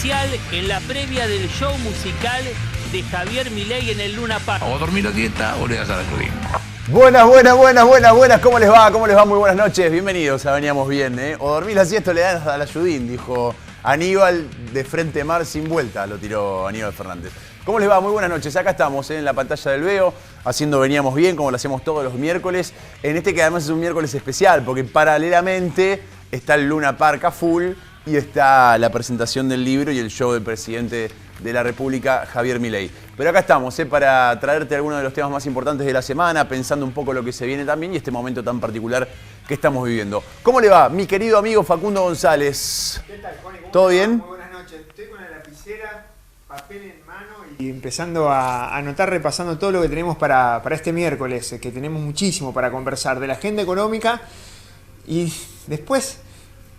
especial en la previa del show musical de Javier Milei en el Luna Park. O dormir la dieta o le das a la Judín. Buenas, ¿cómo les va? ¿Cómo les va? Muy buenas noches, bienvenidos a Veníamos Bien, ¿eh? O dormir la siesta o le das a la Judín, dijo Aníbal de Frente Mar sin vuelta, lo tiró Aníbal Fernández. ¿Cómo les va? Muy buenas noches, acá estamos en la pantalla del Veo, haciendo Veníamos Bien, como lo hacemos todos los miércoles, en este que además es un miércoles especial, porque paralelamente está el Luna Park a full y está la presentación del libro y el show del presidente de la República, Javier Milei. Pero acá estamos, para traerte algunos de los temas más importantes de la semana, pensando un poco lo que se viene también y este momento tan particular que estamos viviendo. ¿Cómo le va, mi querido amigo Facundo González? ¿Qué tal, Juan? ¿Todo bien? Muy buenas noches. Estoy con la lapicera, papel en mano y empezando a anotar, repasando todo lo que tenemos para este miércoles, que tenemos muchísimo para conversar de la agenda económica y después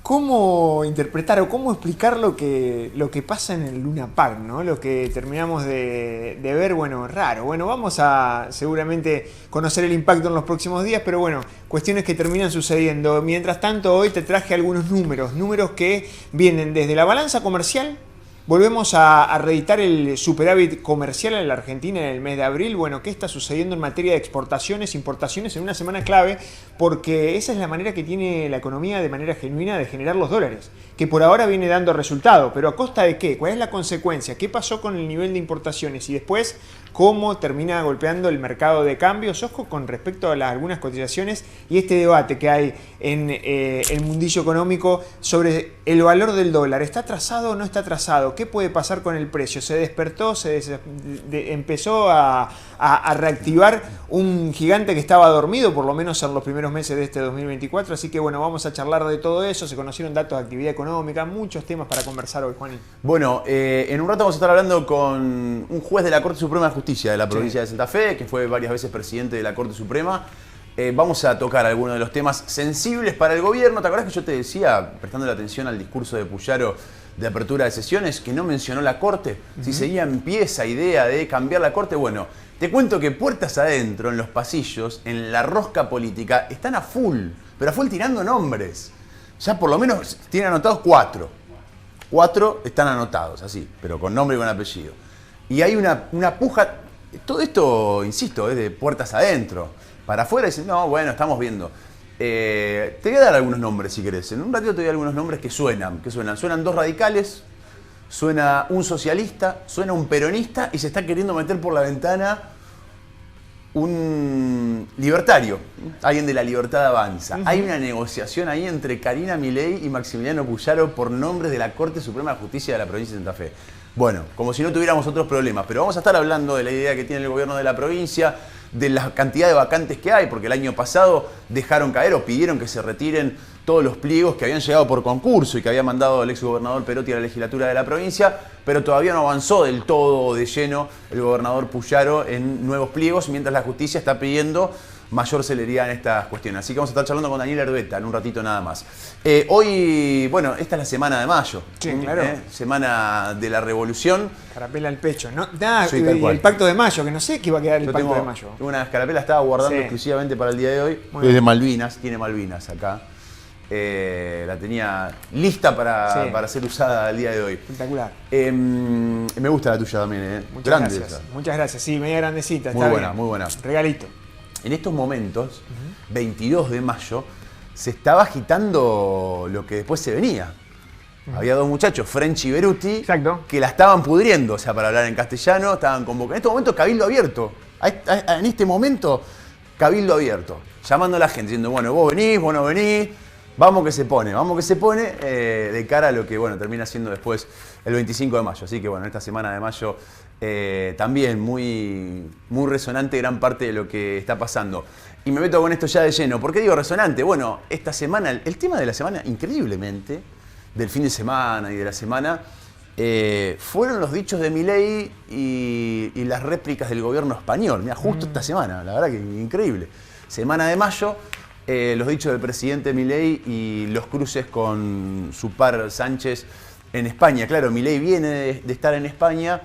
cómo interpretar o cómo explicar lo que pasa en el Luna Park, ¿no? Lo que terminamos de ver, bueno, raro. Bueno, vamos a seguramente conocer el impacto en los próximos días, pero bueno, cuestiones que terminan sucediendo. Mientras tanto, hoy te traje algunos números que vienen desde la balanza comercial. Volvemos a reeditar el superávit comercial en la Argentina en el mes de abril. Bueno, ¿qué está sucediendo en materia de exportaciones, importaciones en una semana clave? Porque esa es la manera que tiene la economía de manera genuina de generar los dólares, que por ahora viene dando resultado. ¿Pero a costa de qué? ¿Cuál es la consecuencia? ¿Qué pasó con el nivel de importaciones? Y después, ¿cómo termina golpeando el mercado de cambios? Ojo con respecto a algunas cotizaciones y este debate que hay en el mundillo económico sobre el valor del dólar. ¿Está atrasado o no está atrasado? ¿Qué puede pasar con el precio? ¿Se despertó? ¿Empezó a reactivar un gigante que estaba dormido, por lo menos en los primeros meses de este 2024? Así que bueno, vamos a charlar de todo eso. Se conocieron datos de actividad económica, muchos temas para conversar hoy, Juan. Bueno, en un rato vamos a estar hablando con un juez de la Corte Suprema de Justicia de la provincia de Santa Fe, que fue varias veces presidente de la Corte Suprema. Vamos a tocar algunos de los temas sensibles para el gobierno. ¿Te acordás que yo te decía, prestando la atención al discurso de Puyaro de apertura de sesiones, que no mencionó la Corte? Si seguía en pie esa idea de cambiar la Corte, bueno, te cuento que puertas adentro, en los pasillos, en la rosca política, están a full, pero a full tirando nombres. Ya por lo menos tienen anotados 4. 4 están anotados, así, pero con nombre y con apellido. Y hay una puja, todo esto, insisto, es de puertas adentro. Para afuera dicen, no, bueno, estamos viendo. Te voy a dar algunos nombres si querés. En un ratito te doy algunos nombres que suenan. Suenan 2 radicales, suena un socialista, suena un peronista y se está queriendo meter por la ventana un libertario, alguien de La Libertad Avanza. Hay una negociación ahí entre Karina Milei y Maximiliano Puyaro por nombres de la Corte Suprema de Justicia de la provincia de Santa Fe. Bueno, como si no tuviéramos otros problemas, pero vamos a estar hablando de la idea que tiene el gobierno de la provincia, de la cantidad de vacantes que hay, porque el año pasado dejaron caer o pidieron que se retiren todos los pliegos que habían llegado por concurso y que había mandado el exgobernador Perotti a la legislatura de la provincia, pero todavía no avanzó del todo de lleno el gobernador Puyaro en nuevos pliegos, mientras la justicia está pidiendo mayor celeridad en estas cuestiones. Así que vamos a estar charlando con Daniel Herbeta en un ratito nada más. Hoy, bueno, esta es la semana de mayo. Sí, claro. Semana de la revolución. Carapela al pecho, ¿no? Sí, y el pacto de mayo, que no sé qué va a quedar el pacto de mayo. Tengo una escarapela, estaba guardando exclusivamente para el día de hoy. Desde Malvinas, tiene Malvinas acá. La tenía lista para ser usada el día de hoy. Espectacular. Me gusta la tuya también, Muchas grande gracias. esa. Muchas gracias. Sí, media grandecita. Muy está buena, bien. muy buena. Regalito. En estos momentos, 22 de mayo, se estaba agitando lo que después se venía. Había 2 muchachos, French y Beruti, Exacto. que la estaban pudriendo, o sea, para hablar en castellano, estaban convocando. En este momento, cabildo abierto. En este momento, cabildo abierto. Llamando a la gente, diciendo, bueno, vos no venís, vamos que se pone, de cara a lo que, bueno, termina siendo después el 25 de mayo. Así que, bueno, esta semana de mayo también muy resonante gran parte de lo que está pasando. Y me meto con esto ya de lleno. ¿Por qué digo resonante? Bueno, esta semana, el tema de la semana, increíblemente, del fin de semana y de la semana, fueron los dichos de Milei y las réplicas del gobierno español. Mira, justo esta semana, la verdad que increíble. Semana de mayo, los dichos del presidente Milei y los cruces con su par Sánchez en España. Claro, Milei viene de estar en España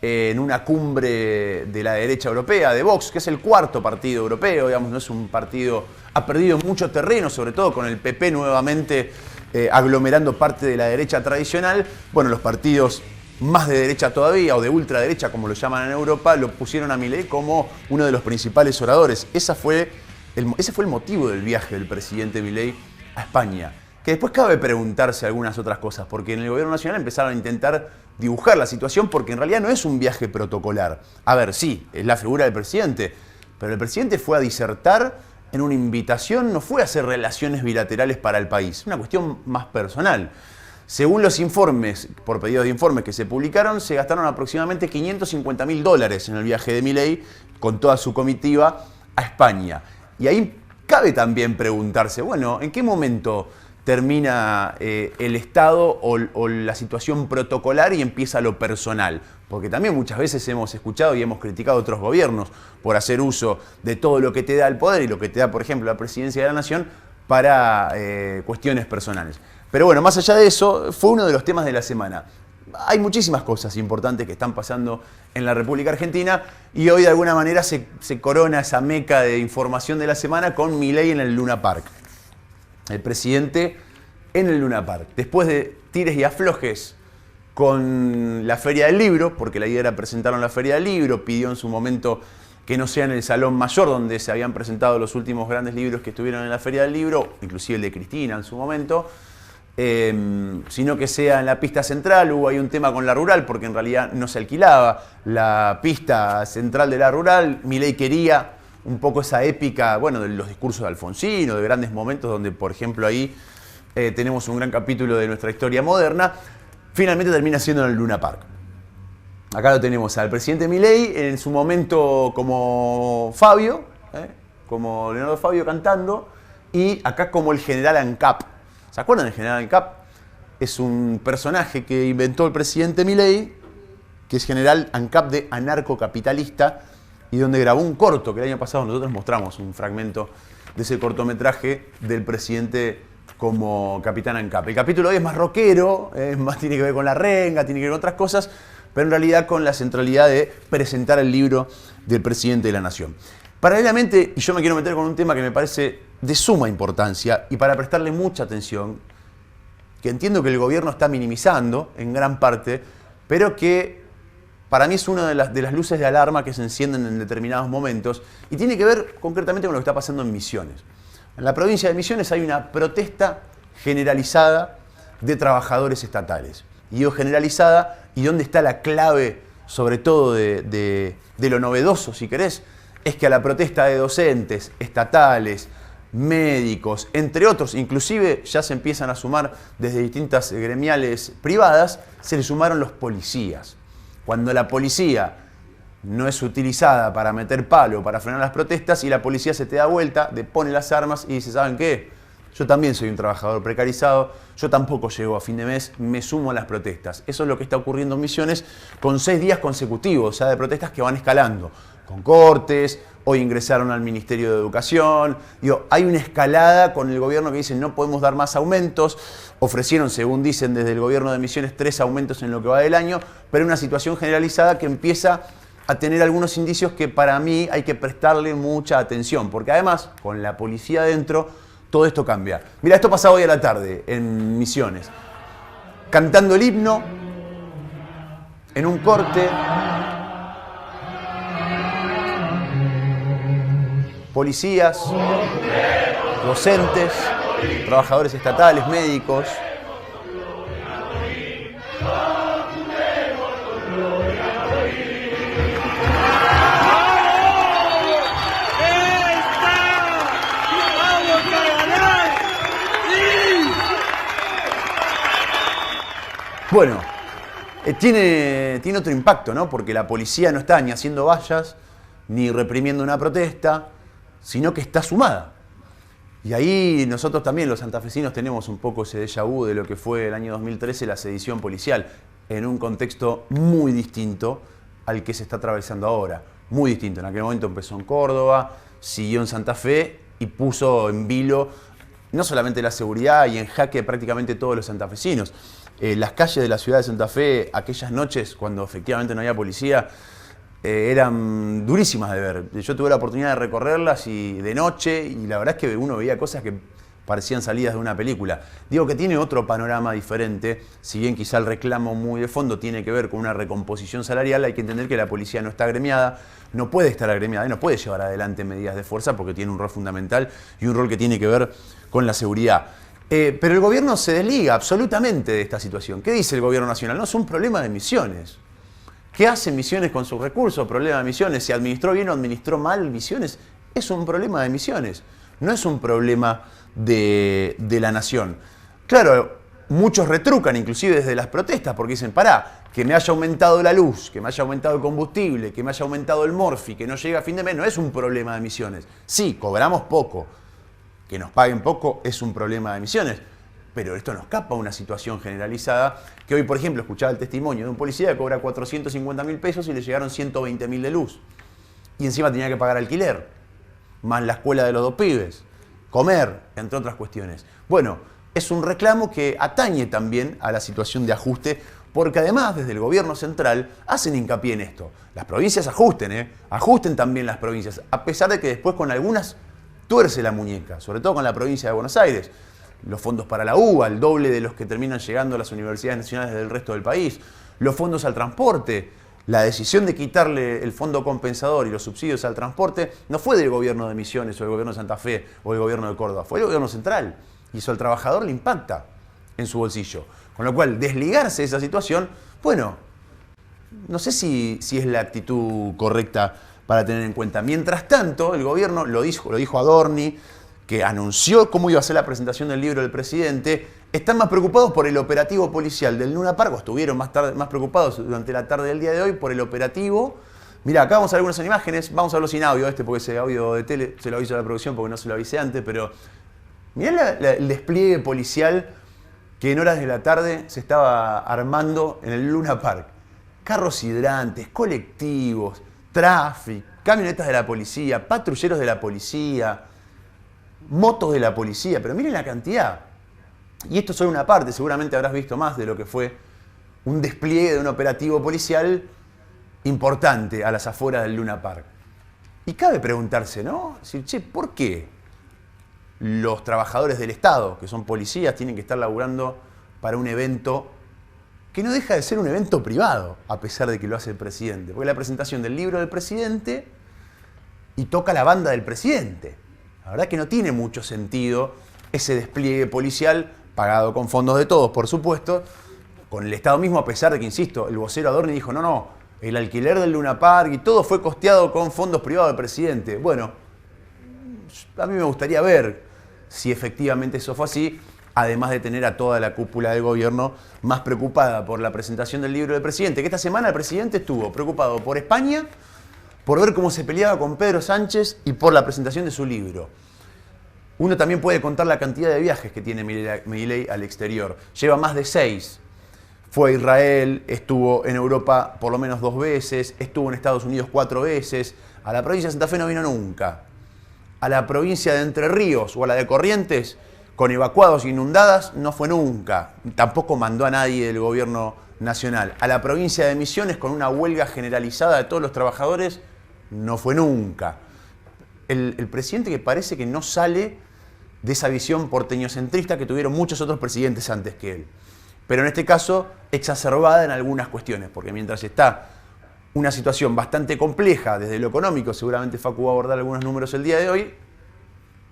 en una cumbre de la derecha europea, de Vox, que es el 4º partido europeo, digamos, no es un partido, ha perdido mucho terreno, sobre todo con el PP nuevamente aglomerando parte de la derecha tradicional. Bueno, los partidos más de derecha todavía, o de ultraderecha, como lo llaman en Europa, lo pusieron a Milei como uno de los principales oradores. Ese fue el motivo del viaje del presidente Milei a España. Que después cabe preguntarse algunas otras cosas, porque en el gobierno nacional empezaron a intentar dibujar la situación, porque en realidad no es un viaje protocolar. A ver, sí, es la figura del presidente, pero el presidente fue a disertar en una invitación, no fue a hacer relaciones bilaterales para el país, una cuestión más personal. Según los informes, por pedido de informes que se publicaron, se gastaron aproximadamente $550.000 en el viaje de Milei con toda su comitiva a España. Y ahí cabe también preguntarse, bueno, ¿en qué momento termina el Estado o la situación protocolar y empieza lo personal? Porque también muchas veces hemos escuchado y hemos criticado a otros gobiernos por hacer uso de todo lo que te da el poder y lo que te da, por ejemplo, la presidencia de la nación para cuestiones personales. Pero bueno, más allá de eso, fue uno de los temas de la semana. Hay muchísimas cosas importantes que están pasando en la República Argentina y hoy de alguna manera se corona esa meca de información de la semana con Milei en el Luna Park. El presidente en el Luna Park. Después de tires y aflojes con la Feria del Libro, porque la idea era presentarlo en la Feria del Libro, pidió en su momento que no sea en el Salón Mayor donde se habían presentado los últimos grandes libros que estuvieron en la Feria del Libro, inclusive el de Cristina en su momento, sino que sea en la pista central. Hubo ahí un tema con la Rural porque en realidad no se alquilaba la pista central de la Rural. Milei quería un poco esa épica, bueno, de los discursos de Alfonsín o de grandes momentos donde, por ejemplo, ahí tenemos un gran capítulo de nuestra historia moderna. Finalmente termina siendo en el Luna Park. Acá lo tenemos al presidente Milei en su momento como Fabio, como Leonardo Fabio cantando, y acá como el general ANCAP. ¿Se acuerdan del general ANCAP? Es un personaje que inventó el presidente Milei, que es general ANCAP de anarcocapitalista, y donde grabó un corto que el año pasado nosotros mostramos un fragmento de ese cortometraje del presidente como capitán ANCAP. El capítulo hoy es más rockero, tiene que ver con la renga, tiene que ver con otras cosas, pero en realidad con la centralidad de presentar el libro del presidente de la Nación. Paralelamente, y yo me quiero meter con un tema que me parece de suma importancia y para prestarle mucha atención, que entiendo que el gobierno está minimizando en gran parte, pero que para mí es una de las luces de alarma que se encienden en determinados momentos y tiene que ver concretamente con lo que está pasando en Misiones. En la provincia de Misiones hay una protesta generalizada de trabajadores estatales. Y digo generalizada, ¿y dónde está la clave, sobre todo de lo novedoso, si querés? Es que a la protesta de docentes, estatales, médicos, entre otros, inclusive ya se empiezan a sumar desde distintas gremiales privadas, se le sumaron los policías. Cuando la policía no es utilizada para meter palo, para frenar las protestas, y la policía se te da vuelta, depone las armas y dice, ¿saben qué? Yo también soy un trabajador precarizado, yo tampoco llego a fin de mes, me sumo a las protestas. Eso es lo que está ocurriendo en Misiones con 6 días consecutivos, ya de protestas que van escalando, con cortes, hoy ingresaron al Ministerio de Educación. Digo, hay una escalada con el gobierno que dice no podemos dar más aumentos, ofrecieron, según dicen desde el gobierno de Misiones, 3 aumentos en lo que va del año, pero una situación generalizada que empieza a tener algunos indicios que para mí hay que prestarle mucha atención, porque además, con la policía adentro, todo esto cambia. Mira, esto pasaba hoy a la tarde en Misiones. Cantando el himno, en un corte, policías, docentes, trabajadores estatales, médicos. Bueno, tiene otro impacto, ¿no? Porque la policía no está ni haciendo vallas, ni reprimiendo una protesta, sino que está sumada. Y ahí nosotros también, los santafesinos, tenemos un poco ese déjà vu de lo que fue el año 2013 la sedición policial, en un contexto muy distinto al que se está atravesando ahora. Muy distinto. En aquel momento empezó en Córdoba, siguió en Santa Fe y puso en vilo no solamente la seguridad y en jaque prácticamente todos los santafesinos. Las calles de la ciudad de Santa Fe, aquellas noches cuando efectivamente no había policía, eran durísimas de ver. Yo tuve la oportunidad de recorrerlas y de noche, y la verdad es que uno veía cosas que parecían salidas de una película. Digo que tiene otro panorama diferente, si bien quizá el reclamo muy de fondo tiene que ver con una recomposición salarial, hay que entender que la policía no está agremiada, no puede estar agremiada y no puede llevar adelante medidas de fuerza porque tiene un rol fundamental y un rol que tiene que ver con la seguridad. Pero el gobierno se desliga absolutamente de esta situación. ¿Qué dice el gobierno nacional? No, es un problema de Misiones. ¿Qué hace Misiones con sus recursos? Problema de Misiones. Si administró bien o administró mal Misiones, es un problema de Misiones. No es un problema de la nación. Claro, muchos retrucan, inclusive desde las protestas, porque dicen, pará, que me haya aumentado la luz, que me haya aumentado el combustible, que me haya aumentado el morfi, que no llega a fin de mes, no es un problema de Misiones. Sí, cobramos poco. Que nos paguen poco es un problema de Misiones, pero esto nos escapa a una situación generalizada, que hoy, por ejemplo, escuchaba el testimonio de un policía que cobra 450.000 pesos y le llegaron 120.000 de luz. Y encima tenía que pagar alquiler, más la escuela de los 2 pibes, comer, entre otras cuestiones. Bueno, es un reclamo que atañe también a la situación de ajuste, porque además desde el gobierno central hacen hincapié en esto. Las provincias ajusten, ajusten también las provincias, a pesar de que después con algunas tuerce la muñeca, sobre todo con la provincia de Buenos Aires. Los fondos para la UBA, el doble de los que terminan llegando a las universidades nacionales del resto del país. Los fondos al transporte. La decisión de quitarle el fondo compensador y los subsidios al transporte no fue del gobierno de Misiones o del gobierno de Santa Fe o del gobierno de Córdoba, fue del gobierno central. Y eso al trabajador le impacta en su bolsillo. Con lo cual, desligarse de esa situación, bueno, no sé si es la actitud correcta para tener en cuenta. Mientras tanto, el gobierno, lo dijo Adorni, que anunció cómo iba a ser la presentación del libro del presidente, están más preocupados por el operativo policial del Luna Park, o estuvieron más preocupados durante la tarde del día de hoy por el operativo. Mirá, acá vamos a ver algunas imágenes, vamos a verlo sin audio, porque ese audio de tele se lo aviso a la producción porque no se lo avisé antes, pero mirá el despliegue policial que en horas de la tarde se estaba armando en el Luna Park. Carros hidrantes, colectivos, tráfico, camionetas de la policía, patrulleros de la policía, motos de la policía, pero miren la cantidad. Y esto es solo una parte, seguramente habrás visto más de lo que fue un despliegue de un operativo policial importante a las afueras del Luna Park. Y cabe preguntarse, ¿no? Decir, che, ¿por qué los trabajadores del Estado, que son policías, tienen que estar laburando para un evento que no deja de ser un evento privado, a pesar de que lo hace el presidente? Porque la presentación del libro del presidente y toca la banda del presidente. La verdad que no tiene mucho sentido ese despliegue policial, pagado con fondos de todos, por supuesto, con el Estado mismo, a pesar de que, insisto, el vocero Adorni dijo, no, el alquiler del Luna Park y todo fue costeado con fondos privados del presidente. Bueno, a mí me gustaría ver si efectivamente eso fue así, además de tener a toda la cúpula del gobierno más preocupada por la presentación del libro del presidente, que esta semana el presidente estuvo preocupado por España, por ver cómo se peleaba con Pedro Sánchez y por la presentación de su libro. Uno también puede contar la cantidad de viajes que tiene Milei al exterior. Lleva más de 6. Fue a Israel, estuvo en Europa por lo menos 2 veces, estuvo en Estados Unidos 4 veces. A la provincia de Santa Fe no vino nunca. A la provincia de Entre Ríos o a la de Corrientes, con evacuados e inundadas, no fue nunca. Tampoco mandó a nadie del gobierno nacional. A la provincia de Misiones, con una huelga generalizada de todos los trabajadores, no fue nunca. El presidente que parece que no sale de esa visión porteñocentrista que tuvieron muchos otros presidentes antes que él. Pero en este caso, exacerbada en algunas cuestiones, porque mientras está una situación bastante compleja desde lo económico, seguramente Facu va a abordar algunos números el día de hoy,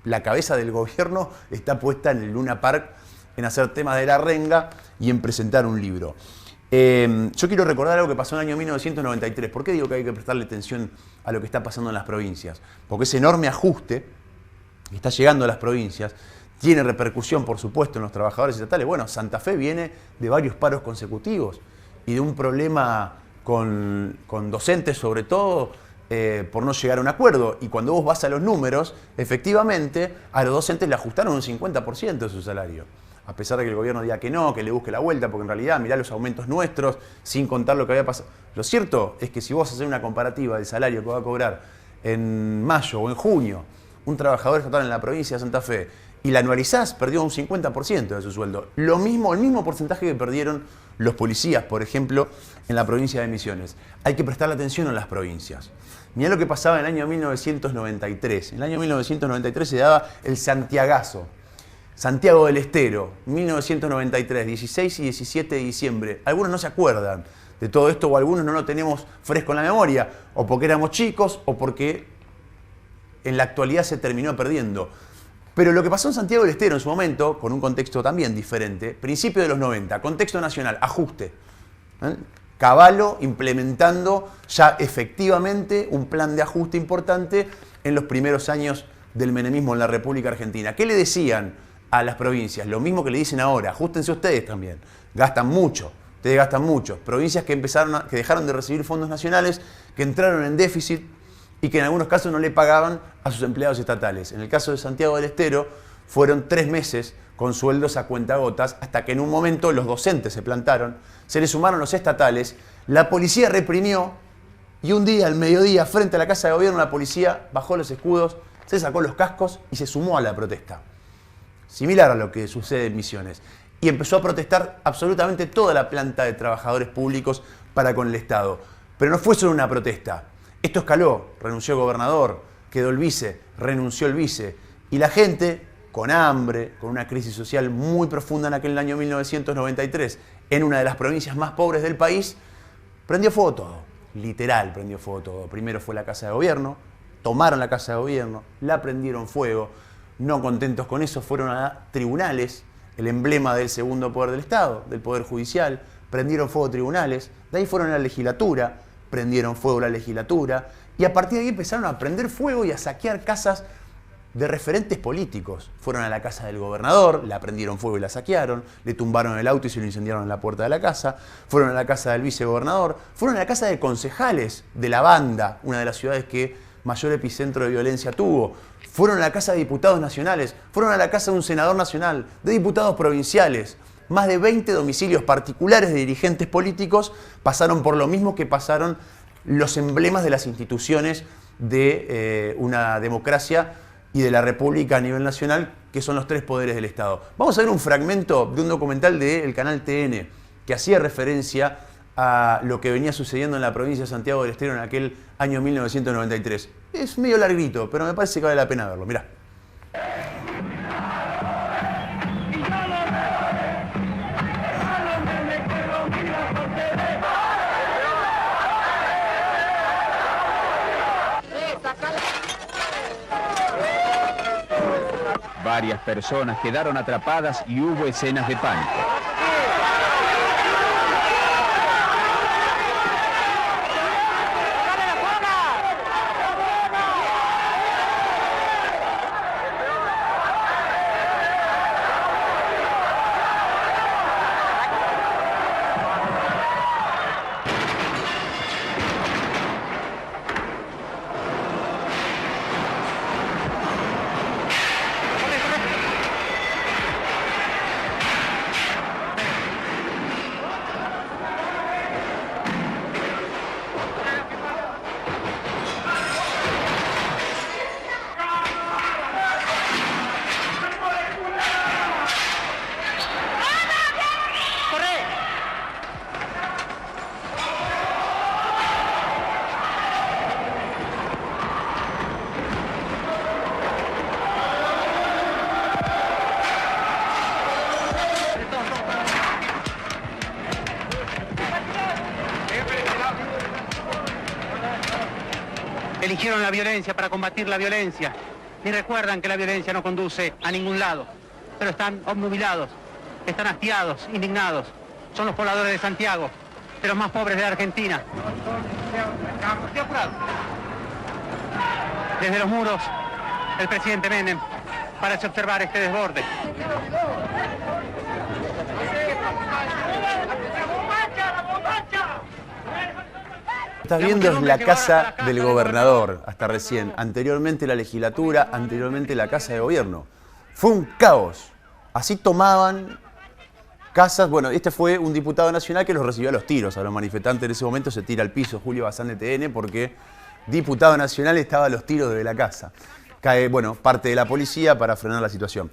la cabeza del gobierno está puesta en el Luna Park, en hacer temas de la renga y en presentar un libro. Yo quiero recordar algo que pasó en el año 1993. ¿Por qué digo que hay que prestarle atención a lo que está pasando en las provincias? Porque ese enorme ajuste que está llegando a las provincias tiene repercusión, por supuesto, en los trabajadores estatales. Bueno, Santa Fe viene de varios paros consecutivos y de un problema con docentes, sobre todo, por no llegar a un acuerdo. Y cuando vos vas a los números, efectivamente, a los docentes le ajustaron un 50% de su salario. A pesar de que el gobierno diga que no, que le busque la vuelta, porque en realidad mirá los aumentos nuestros, sin contar lo que había pasado. Lo cierto es que si vos haces una comparativa del salario que va a cobrar en mayo o en junio un trabajador estatal en la provincia de Santa Fe y la anualizás, perdió un 50% de su sueldo. Lo mismo, el mismo porcentaje que perdieron los policías, por ejemplo, en la provincia de Misiones. Hay que prestarle atención a las provincias. Mirá lo que pasaba en el año 1993. En el año 1993 se daba el Santiagazo. Santiago del Estero, 1993, 16 y 17 de diciembre. Algunos no se acuerdan de todo esto o algunos no lo tenemos fresco en la memoria, o porque éramos chicos o porque en la actualidad se terminó perdiendo. Pero lo que pasó en Santiago del Estero en su momento, con un contexto también diferente, principio de los 90, contexto nacional, ajuste. Cavallo implementando ya efectivamente un plan de ajuste importante en los primeros años del menemismo en la República Argentina. ¿Qué le decían a las provincias? Lo mismo que le dicen ahora, ajustense ustedes también. Gastan mucho, ustedes gastan mucho. Provincias que dejaron de recibir fondos nacionales, que entraron en déficit y que en algunos casos no le pagaban a sus empleados estatales. En el caso de Santiago del Estero, fueron 3 meses con sueldos a cuentagotas, hasta que en un momento los docentes se plantaron, se les sumaron los estatales, la policía reprimió y un día, al mediodía, frente a la Casa de Gobierno, la policía bajó los escudos, se sacó los cascos y se sumó a la protesta. Similar a lo que sucede en Misiones. Y empezó a protestar absolutamente toda la planta de trabajadores públicos para con el Estado. Pero no fue solo una protesta. Esto escaló, renunció el gobernador, quedó el vice, renunció el vice. Y la gente, con hambre, con una crisis social muy profunda en aquel año 1993, en una de las provincias más pobres del país, prendió fuego todo. Literal prendió fuego todo. Primero fue la Casa de Gobierno, tomaron la Casa de Gobierno, la prendieron fuego. No contentos con eso, fueron a tribunales, el emblema del segundo poder del Estado, del Poder Judicial, prendieron fuego tribunales, de ahí fueron a la legislatura, prendieron fuego la legislatura, y a partir de ahí empezaron a prender fuego y a saquear casas de referentes políticos. Fueron a la casa del gobernador, la prendieron fuego y la saquearon, le tumbaron el auto y se lo incendiaron en la puerta de la casa, fueron a la casa del vicegobernador, fueron a la casa de concejales de La Banda, una de las ciudades que mayor epicentro de violencia tuvo, fueron a la casa de diputados nacionales, fueron a la casa de un senador nacional, de diputados provinciales. Más de 20 domicilios particulares de dirigentes políticos pasaron por lo mismo que pasaron los emblemas de las instituciones de una democracia y de la República a nivel nacional, que son los 3 poderes del Estado. Vamos a ver un fragmento de un documental del canal TN que hacía referencia a lo que venía sucediendo en la provincia de Santiago del Estero en aquel año 1993. Es medio larguito, pero me parece que vale la pena verlo. Mirá. Varias personas quedaron atrapadas y hubo escenas de pánico. Eligieron la violencia para combatir la violencia y recuerdan que la violencia no conduce a ningún lado, pero están obnubilados, están hastiados, indignados. Son los pobladores de Santiago, de los más pobres de la Argentina. Desde los muros, el presidente Menem parece observar este desborde. Estás viendo es la casa del gobernador, hasta recién. Anteriormente la legislatura, anteriormente la casa de gobierno. Fue un caos. Así tomaban casas. Bueno, este fue un diputado nacional que los recibió a los tiros. A los manifestantes en ese momento se tira al piso Julio Bazán de TN porque diputado nacional estaba a los tiros de la casa. Cae, bueno, parte de la policía para frenar la situación.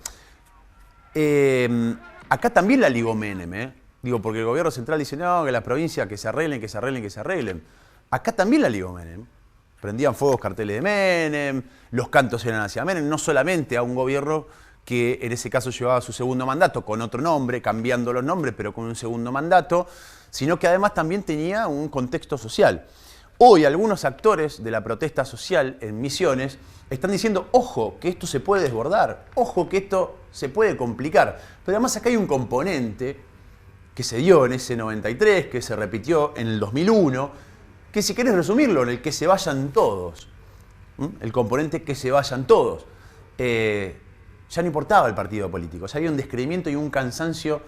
Acá también la ligó Menem, Digo, porque el gobierno central dice, no, que las provincias que se arreglen, que se arreglen, que se arreglen. Acá también la ligó Menem. Prendían fuegos carteles de Menem, los cantos eran hacia Menem, no solamente a un gobierno que en ese caso llevaba su segundo mandato con otro nombre, cambiando los nombres, pero con un segundo mandato, sino que además también tenía un contexto social. Hoy algunos actores de la protesta social en Misiones están diciendo, ojo, que esto se puede desbordar, ojo, que esto se puede complicar. Pero además acá hay un componente que se dio en ese 93, que se repitió en el 2001, que si querés resumirlo, en el que se vayan todos. El componente que se vayan todos. Ya no importaba el partido político, ya había un descreimiento y un cansancio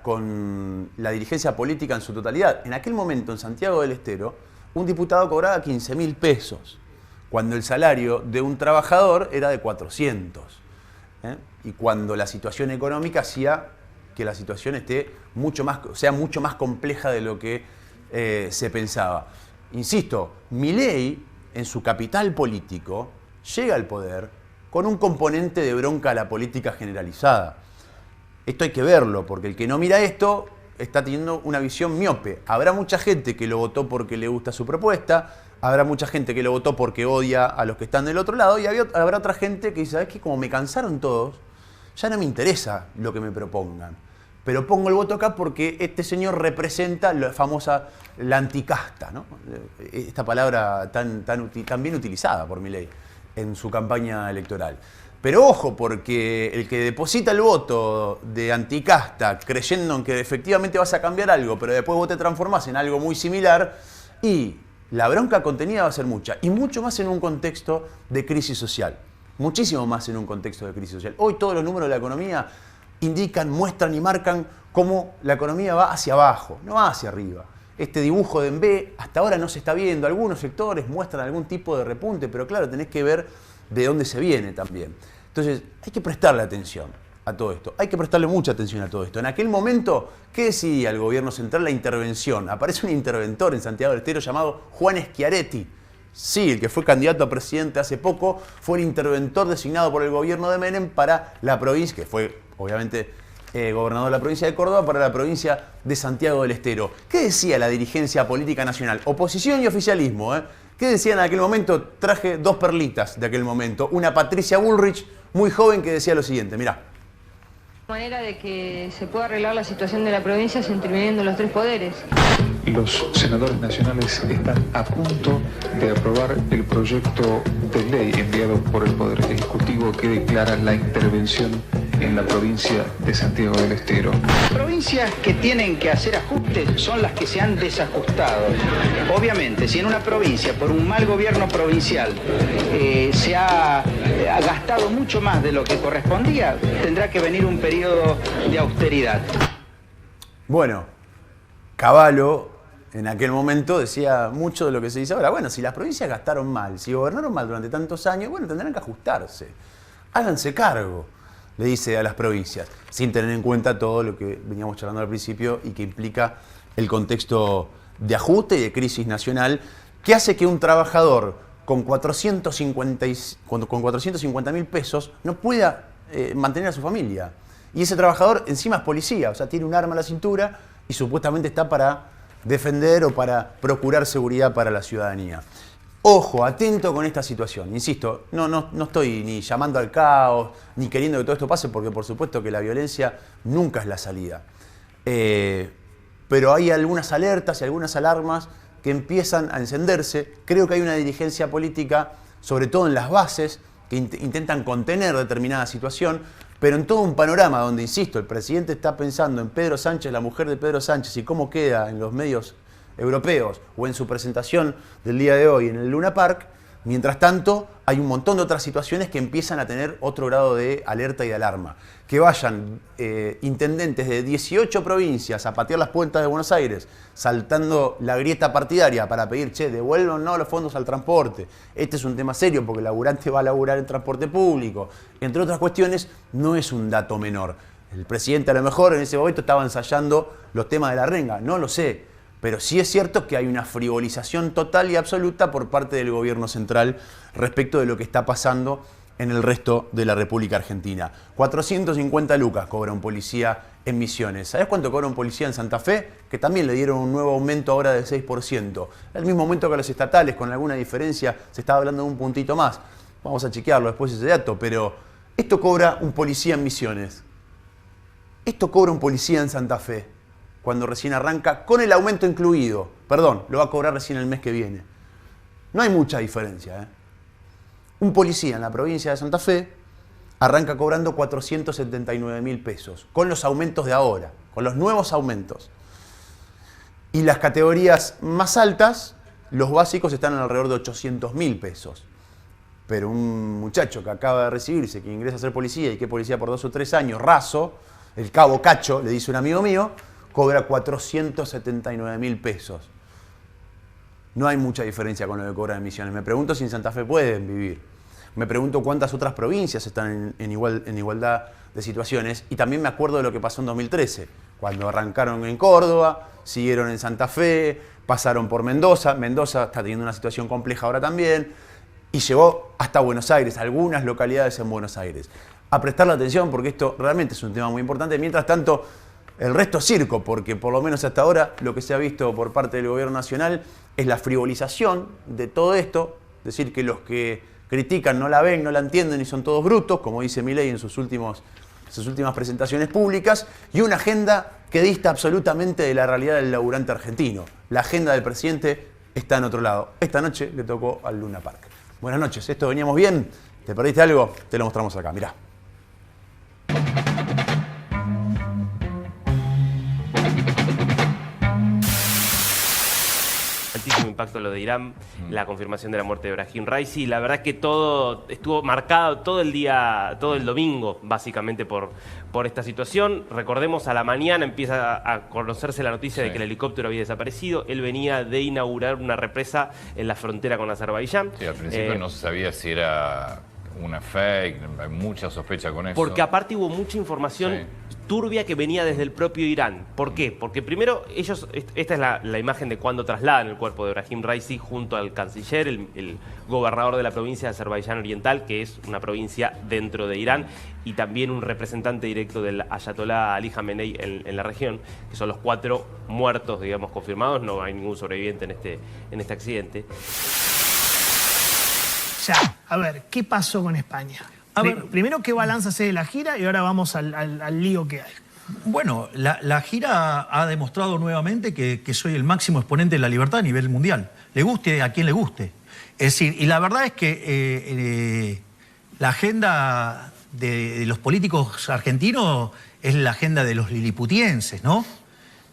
con la dirigencia política en su totalidad. En aquel momento, en Santiago del Estero, un diputado cobraba 15.000 pesos, cuando el salario de un trabajador era de 400. Y cuando la situación económica hacía que la situación sea mucho más compleja de lo que se pensaba. Insisto, Milei, en su capital político, llega al poder con un componente de bronca a la política generalizada. Esto hay que verlo, porque el que no mira esto está teniendo una visión miope. Habrá mucha gente que lo votó porque le gusta su propuesta, habrá mucha gente que lo votó porque odia a los que están del otro lado, y habrá otra gente que dice, ¿sabes qué? Como me cansaron todos, ya no me interesa lo que me propongan. Pero pongo el voto acá porque este señor representa la famosa, la anticasta, ¿no? Esta palabra tan bien utilizada por Milei en su campaña electoral. Pero ojo, porque el que deposita el voto de anticasta creyendo en que efectivamente vas a cambiar algo, pero después vos te transformás en algo muy similar, y la bronca contenida va a ser mucha, y mucho más en un contexto de crisis social. Muchísimo más en un contexto de crisis social. Hoy todos los números de la economía indican, muestran y marcan cómo la economía va hacia abajo, no va hacia arriba. Este dibujo de B hasta ahora no se está viendo. Algunos sectores muestran algún tipo de repunte, pero claro, tenés que ver de dónde se viene también. Entonces, hay que prestarle atención a todo esto. Hay que prestarle mucha atención a todo esto. En aquel momento, ¿qué decidía el gobierno central? La intervención. Aparece un interventor en Santiago del Estero llamado Juan Schiaretti. Sí, el que fue candidato a presidente hace poco, fue el interventor designado por el gobierno de Menem para la provincia, que fue, obviamente, gobernador de la provincia de Córdoba, para la provincia de Santiago del Estero. ¿Qué decía la dirigencia política nacional? Oposición y oficialismo, ¿Qué decían en aquel momento? Traje dos perlitas de aquel momento. Una Patricia Bullrich, muy joven, que decía lo siguiente, mirá. Manera de que se pueda arreglar la situación de la provincia sin interviniendo los tres poderes. Los senadores nacionales están a punto de aprobar el proyecto de ley enviado por el Poder Ejecutivo que declara la intervención en la provincia de Santiago del Estero. Provincias que tienen que hacer ajustes son las que se han desajustado. Obviamente, si en una provincia, por un mal gobierno provincial, se ha gastado mucho más de lo que correspondía, tendrá que venir un periodo de austeridad. Bueno, Cavallo en aquel momento decía mucho de lo que se dice ahora. Bueno, si las provincias gastaron mal, si gobernaron mal durante tantos años, bueno, tendrán que ajustarse. Háganse cargo, le dice a las provincias, sin tener en cuenta todo lo que veníamos charlando al principio y que implica el contexto de ajuste y de crisis nacional, que hace que un trabajador con 450.000 pesos no pueda mantener a su familia. Y ese trabajador encima es policía, o sea, tiene un arma a la cintura y supuestamente está para defender o para procurar seguridad para la ciudadanía. Ojo, atento con esta situación. Insisto, no estoy ni llamando al caos, ni queriendo que todo esto pase, porque por supuesto que la violencia nunca es la salida. Pero hay algunas alertas y algunas alarmas que empiezan a encenderse. Creo que hay una dirigencia política, sobre todo en las bases, que intentan contener determinada situación, pero en todo un panorama donde, insisto, el presidente está pensando en Pedro Sánchez, la mujer de Pedro Sánchez, y cómo queda en los medios europeos o en su presentación del día de hoy en el Luna Park. Mientras tanto, hay un montón de otras situaciones que empiezan a tener otro grado de alerta y de alarma. Que vayan intendentes de 18 provincias a patear las puertas de Buenos Aires, saltando la grieta partidaria para pedir, che, devuélvanos los fondos al transporte. Este es un tema serio porque el laburante va a laburar en transporte público. Entre otras cuestiones, no es un dato menor. El presidente a lo mejor en ese momento estaba ensayando los temas de la renga, no lo sé. Pero sí es cierto que hay una frivolización total y absoluta por parte del gobierno central respecto de lo que está pasando en el resto de la República Argentina. 450 lucas cobra un policía en Misiones. ¿Sabés cuánto cobra un policía en Santa Fe? Que también le dieron un nuevo aumento ahora del 6%. El mismo aumento que los estatales, con alguna diferencia, se estaba hablando de un puntito más. Vamos a chequearlo después ese dato, pero Esto cobra un policía en Misiones. Esto cobra un policía en Santa Fe, cuando recién arranca, con el aumento incluido. Perdón, lo va a cobrar recién el mes que viene. No hay mucha diferencia, ¿eh? Un policía en la provincia de Santa Fe arranca cobrando 479.000 pesos, con los aumentos de ahora, con los nuevos aumentos. Y las categorías más altas, los básicos están alrededor de 800.000 pesos. Pero un muchacho que acaba de recibirse, que ingresa a ser policía y que es policía por 2 o 3 años, raso, el cabo Cacho, le dice un amigo mío, cobra 479.000 pesos. No hay mucha diferencia con lo que cobran en Misiones. Me pregunto si en Santa Fe pueden vivir. Me pregunto cuántas otras provincias están en igualdad de situaciones. Y también me acuerdo de lo que pasó en 2013, cuando arrancaron en Córdoba, siguieron en Santa Fe, pasaron por Mendoza. Mendoza está teniendo una situación compleja ahora también. Y llegó hasta Buenos Aires, algunas localidades en Buenos Aires. A prestarle atención porque esto realmente es un tema muy importante. Mientras tanto, el resto es circo, porque por lo menos hasta ahora lo que se ha visto por parte del gobierno nacional es la frivolización de todo esto. Es decir, que los que critican no la ven, no la entienden y son todos brutos, como dice Milei en sus últimas presentaciones públicas, y una agenda que dista absolutamente de la realidad del laburante argentino. La agenda del presidente está en otro lado. Esta noche le tocó al Luna Park. Buenas noches, ¿esto veníamos bien? ¿Te perdiste algo? Te lo mostramos acá, mirá. Altísimo impacto lo de Irán, la confirmación de la muerte de Ebrahim Raisi. La verdad es que todo estuvo marcado todo el día, todo el domingo, básicamente por esta situación. Recordemos, a la mañana empieza a conocerse la noticia de que el helicóptero había desaparecido. Él venía de inaugurar una represa en la frontera con Azerbaiyán. Sí, al principio no se sabía si era una fake, hay mucha sospecha con eso. Porque aparte hubo mucha información turbia que venía desde el propio Irán. ¿Por qué? Porque primero ellos, esta es la imagen de cuando trasladan el cuerpo de Ebrahim Raisi junto al canciller, el gobernador de la provincia de Azerbaiyán Oriental, que es una provincia dentro de Irán, y también un representante directo del Ayatollah Ali Khamenei en la región, que son los 4 muertos, digamos, confirmados. No hay ningún sobreviviente en este accidente. Ya, a ver, ¿qué pasó con España? Primero, ¿qué balance hace de la gira? Y ahora vamos al lío que hay. Bueno, la gira ha demostrado nuevamente que soy el máximo exponente de la libertad a nivel mundial. Le guste a quien le guste. Es decir, y la verdad es que la agenda de los políticos argentinos es la agenda de los liliputienses, ¿no?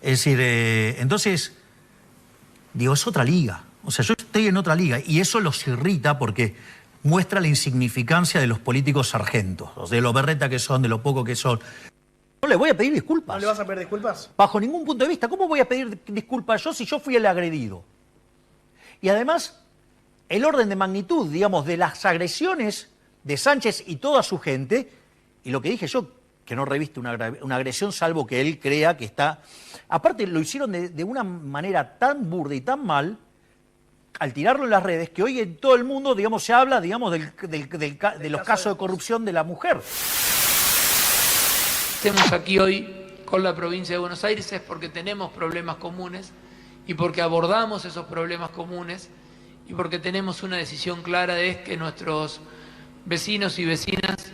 Es decir, entonces, digo, es otra liga. O sea, yo estoy en otra liga y eso los irrita porque muestra la insignificancia de los políticos sargentos, de lo berreta que son, de lo poco que son. No le voy a pedir disculpas. ¿No le vas a pedir disculpas? Bajo ningún punto de vista. ¿Cómo voy a pedir disculpas yo si yo fui el agredido? Y además, el orden de magnitud, digamos, de las agresiones de Sánchez y toda su gente, y lo que dije yo, que no reviste una agresión salvo que él crea que está... Aparte, lo hicieron de una manera tan burda y tan mal, al tirarlo en las redes, que hoy en todo el mundo, digamos, se habla, digamos, de los casos de corrupción de la mujer. Estemos aquí hoy con la provincia de Buenos Aires es porque tenemos problemas comunes y porque abordamos esos problemas comunes y porque tenemos una decisión clara de que nuestros vecinos y vecinas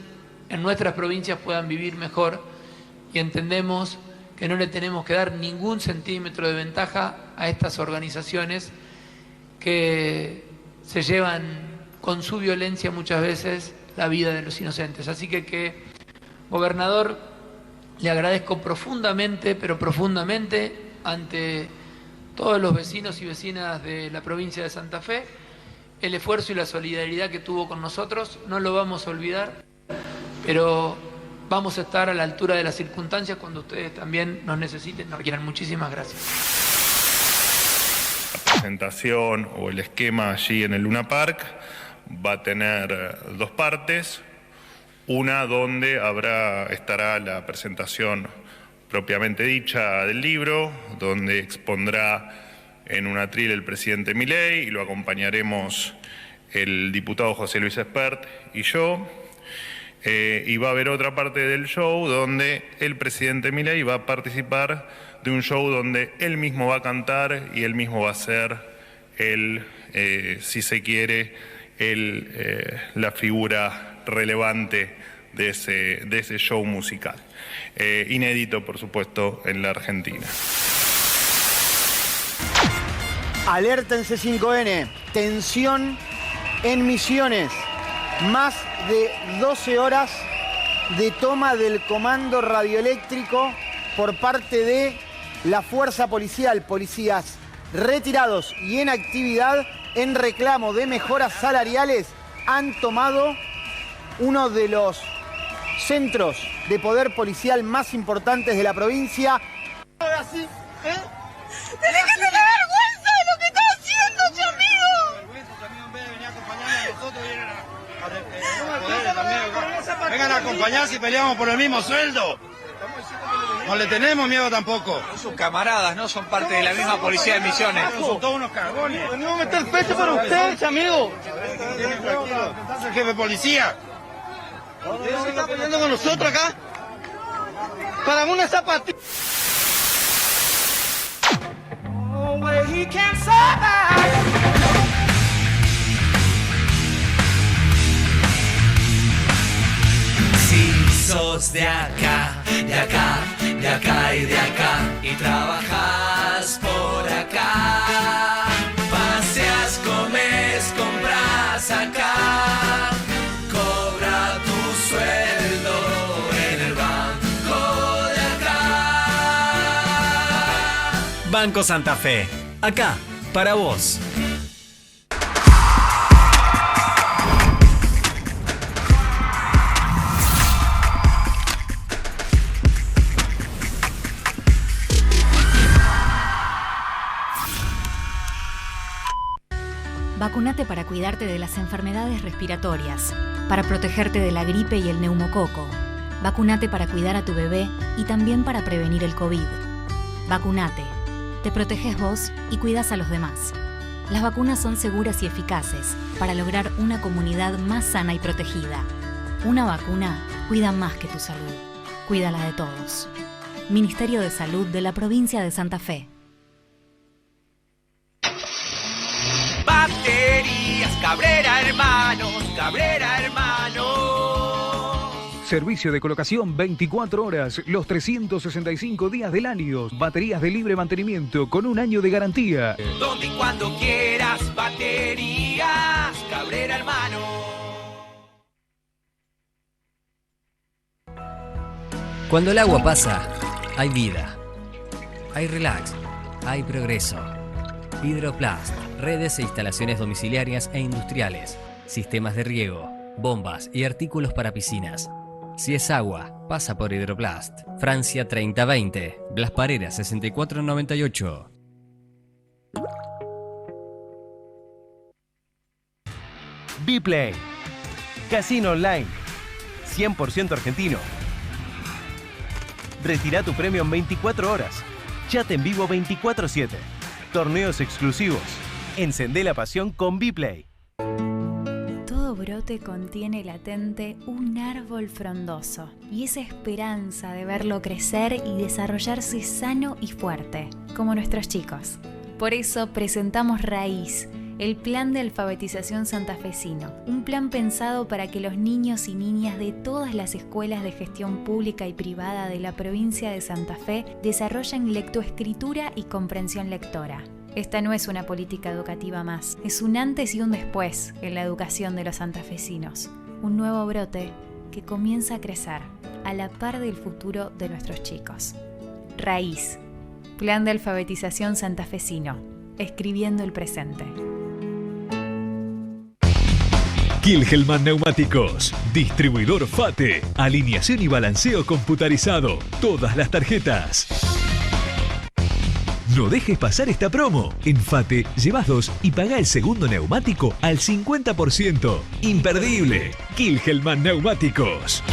en nuestras provincias puedan vivir mejor y entendemos que no le tenemos que dar ningún centímetro de ventaja a estas organizaciones que se llevan con su violencia muchas veces la vida de los inocentes. Así que gobernador, le agradezco profundamente, pero profundamente, ante todos los vecinos y vecinas de la provincia de Santa Fe, el esfuerzo y la solidaridad que tuvo con nosotros. No lo vamos a olvidar, pero vamos a estar a la altura de las circunstancias cuando ustedes también nos necesiten, nos quieran. Muchísimas gracias. Presentación o el esquema allí en el Luna Park va a tener 2 partes. Una donde estará la presentación propiamente dicha del libro, donde expondrá en un atril el presidente Milei y lo acompañaremos el diputado José Luis Espert y yo. Y va a haber otra parte del show donde el presidente Milei va a participar de un show donde él mismo va a cantar y él mismo va a ser si se quiere, la figura relevante ese show musical. Inédito, por supuesto, en la Argentina. Alerta en C5N, tensión en Misiones, más de 12 horas de toma del comando radioeléctrico por parte de la fuerza policial, policías retirados y en actividad en reclamo de mejoras salariales han tomado uno de los centros de poder policial más importantes de la provincia. Así, ¿eh? ¡Tenés que tener vergüenza de lo que estás haciendo, tu amigo! Vergüenza, tu amigo, en vez de venir a acompañarnos a nosotros, vengan a acompañarse y peleamos por el mismo sueldo. No le tenemos miedo tampoco. Son sus camaradas, ¿no? Son parte de la misma policía de Misiones. Son todos unos cagones. Venimos a meter pecho para ustedes, amigo. ¿Estás el jefe de policía? ¿Ustedes se están peleando con nosotros acá? Para una zapatilla. Si sos de acá, de acá, de acá y de acá, y trabajas por acá, paseas, comes, compras acá, cobra tu sueldo en el banco de acá. Banco Santa Fe, acá, para vos. Vacunate para cuidarte de las enfermedades respiratorias, para protegerte de la gripe y el neumococo. Vacunate para cuidar a tu bebé y también para prevenir el COVID. Vacunate. Te proteges vos y cuidas a los demás. Las vacunas son seguras y eficaces para lograr una comunidad más sana y protegida. Una vacuna cuida más que tu salud. Cuídala de todos. Ministerio de Salud de la Provincia de Santa Fe. Baterías Cabrera Hermanos, Cabrera Hermanos. Servicio de colocación 24 horas, los 365 días del año. Baterías de libre mantenimiento con 1 año de garantía. Donde y cuando quieras, Baterías Cabrera Hermanos. Cuando el agua pasa, hay vida. Hay relax, hay progreso. Hidroplast, redes e instalaciones domiciliarias e industriales, sistemas de riego, bombas y artículos para piscinas. Si es agua, pasa por Hidroplast. Francia 3020, Blas Parera 6498. Bplay, casino online, 100% argentino. Retira tu premio en 24 horas. Chat en vivo 24/7. Torneos exclusivos. Encendé la pasión con Bplay. Todo brote contiene latente un árbol frondoso y esa esperanza de verlo crecer y desarrollarse sano y fuerte, como nuestros chicos. Por eso presentamos Raíz, el plan de alfabetización santafesino, un plan pensado para que los niños y niñas de todas las escuelas de gestión pública y privada de la provincia de Santa Fe desarrollen lectoescritura y comprensión lectora. Esta no es una política educativa más, es un antes y un después en la educación de los santafesinos. Un nuevo brote que comienza a crecer a la par del futuro de nuestros chicos. Raíz, plan de alfabetización santafesino, escribiendo el presente. Kilgelman Neumáticos, distribuidor FATE, alineación y balanceo computarizado, todas las tarjetas. No dejes pasar esta promo. En FATE, llevas 2 y pagá el segundo neumático al 50%. Imperdible. Kilgelman Neumáticos.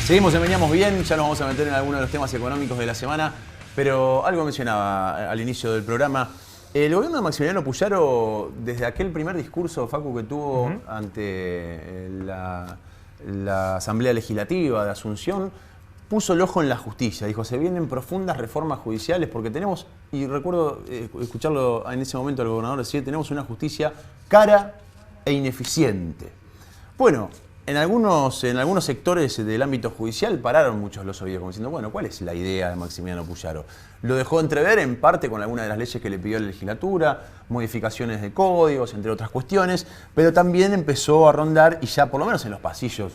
Seguimos en Veníamos Bien, ya nos vamos a meter en algunos de los temas económicos de la semana, pero algo mencionaba al inicio del programa. El gobierno de Maximiliano Puyaro, desde aquel primer discurso, Facu, que tuvo ante la Asamblea Legislativa de Asunción, puso el ojo en la justicia. Dijo, se vienen profundas reformas judiciales porque tenemos, y recuerdo escucharlo en ese momento al gobernador decir, tenemos una justicia cara e ineficiente. Bueno, en algunos sectores del ámbito judicial pararon muchos los oídos, como diciendo, bueno, ¿cuál es la idea de Maximiliano Puyaro? Lo dejó entrever en parte con alguna de las leyes que le pidió la legislatura, modificaciones de códigos, entre otras cuestiones, pero también empezó a rondar, y ya por lo menos en los pasillos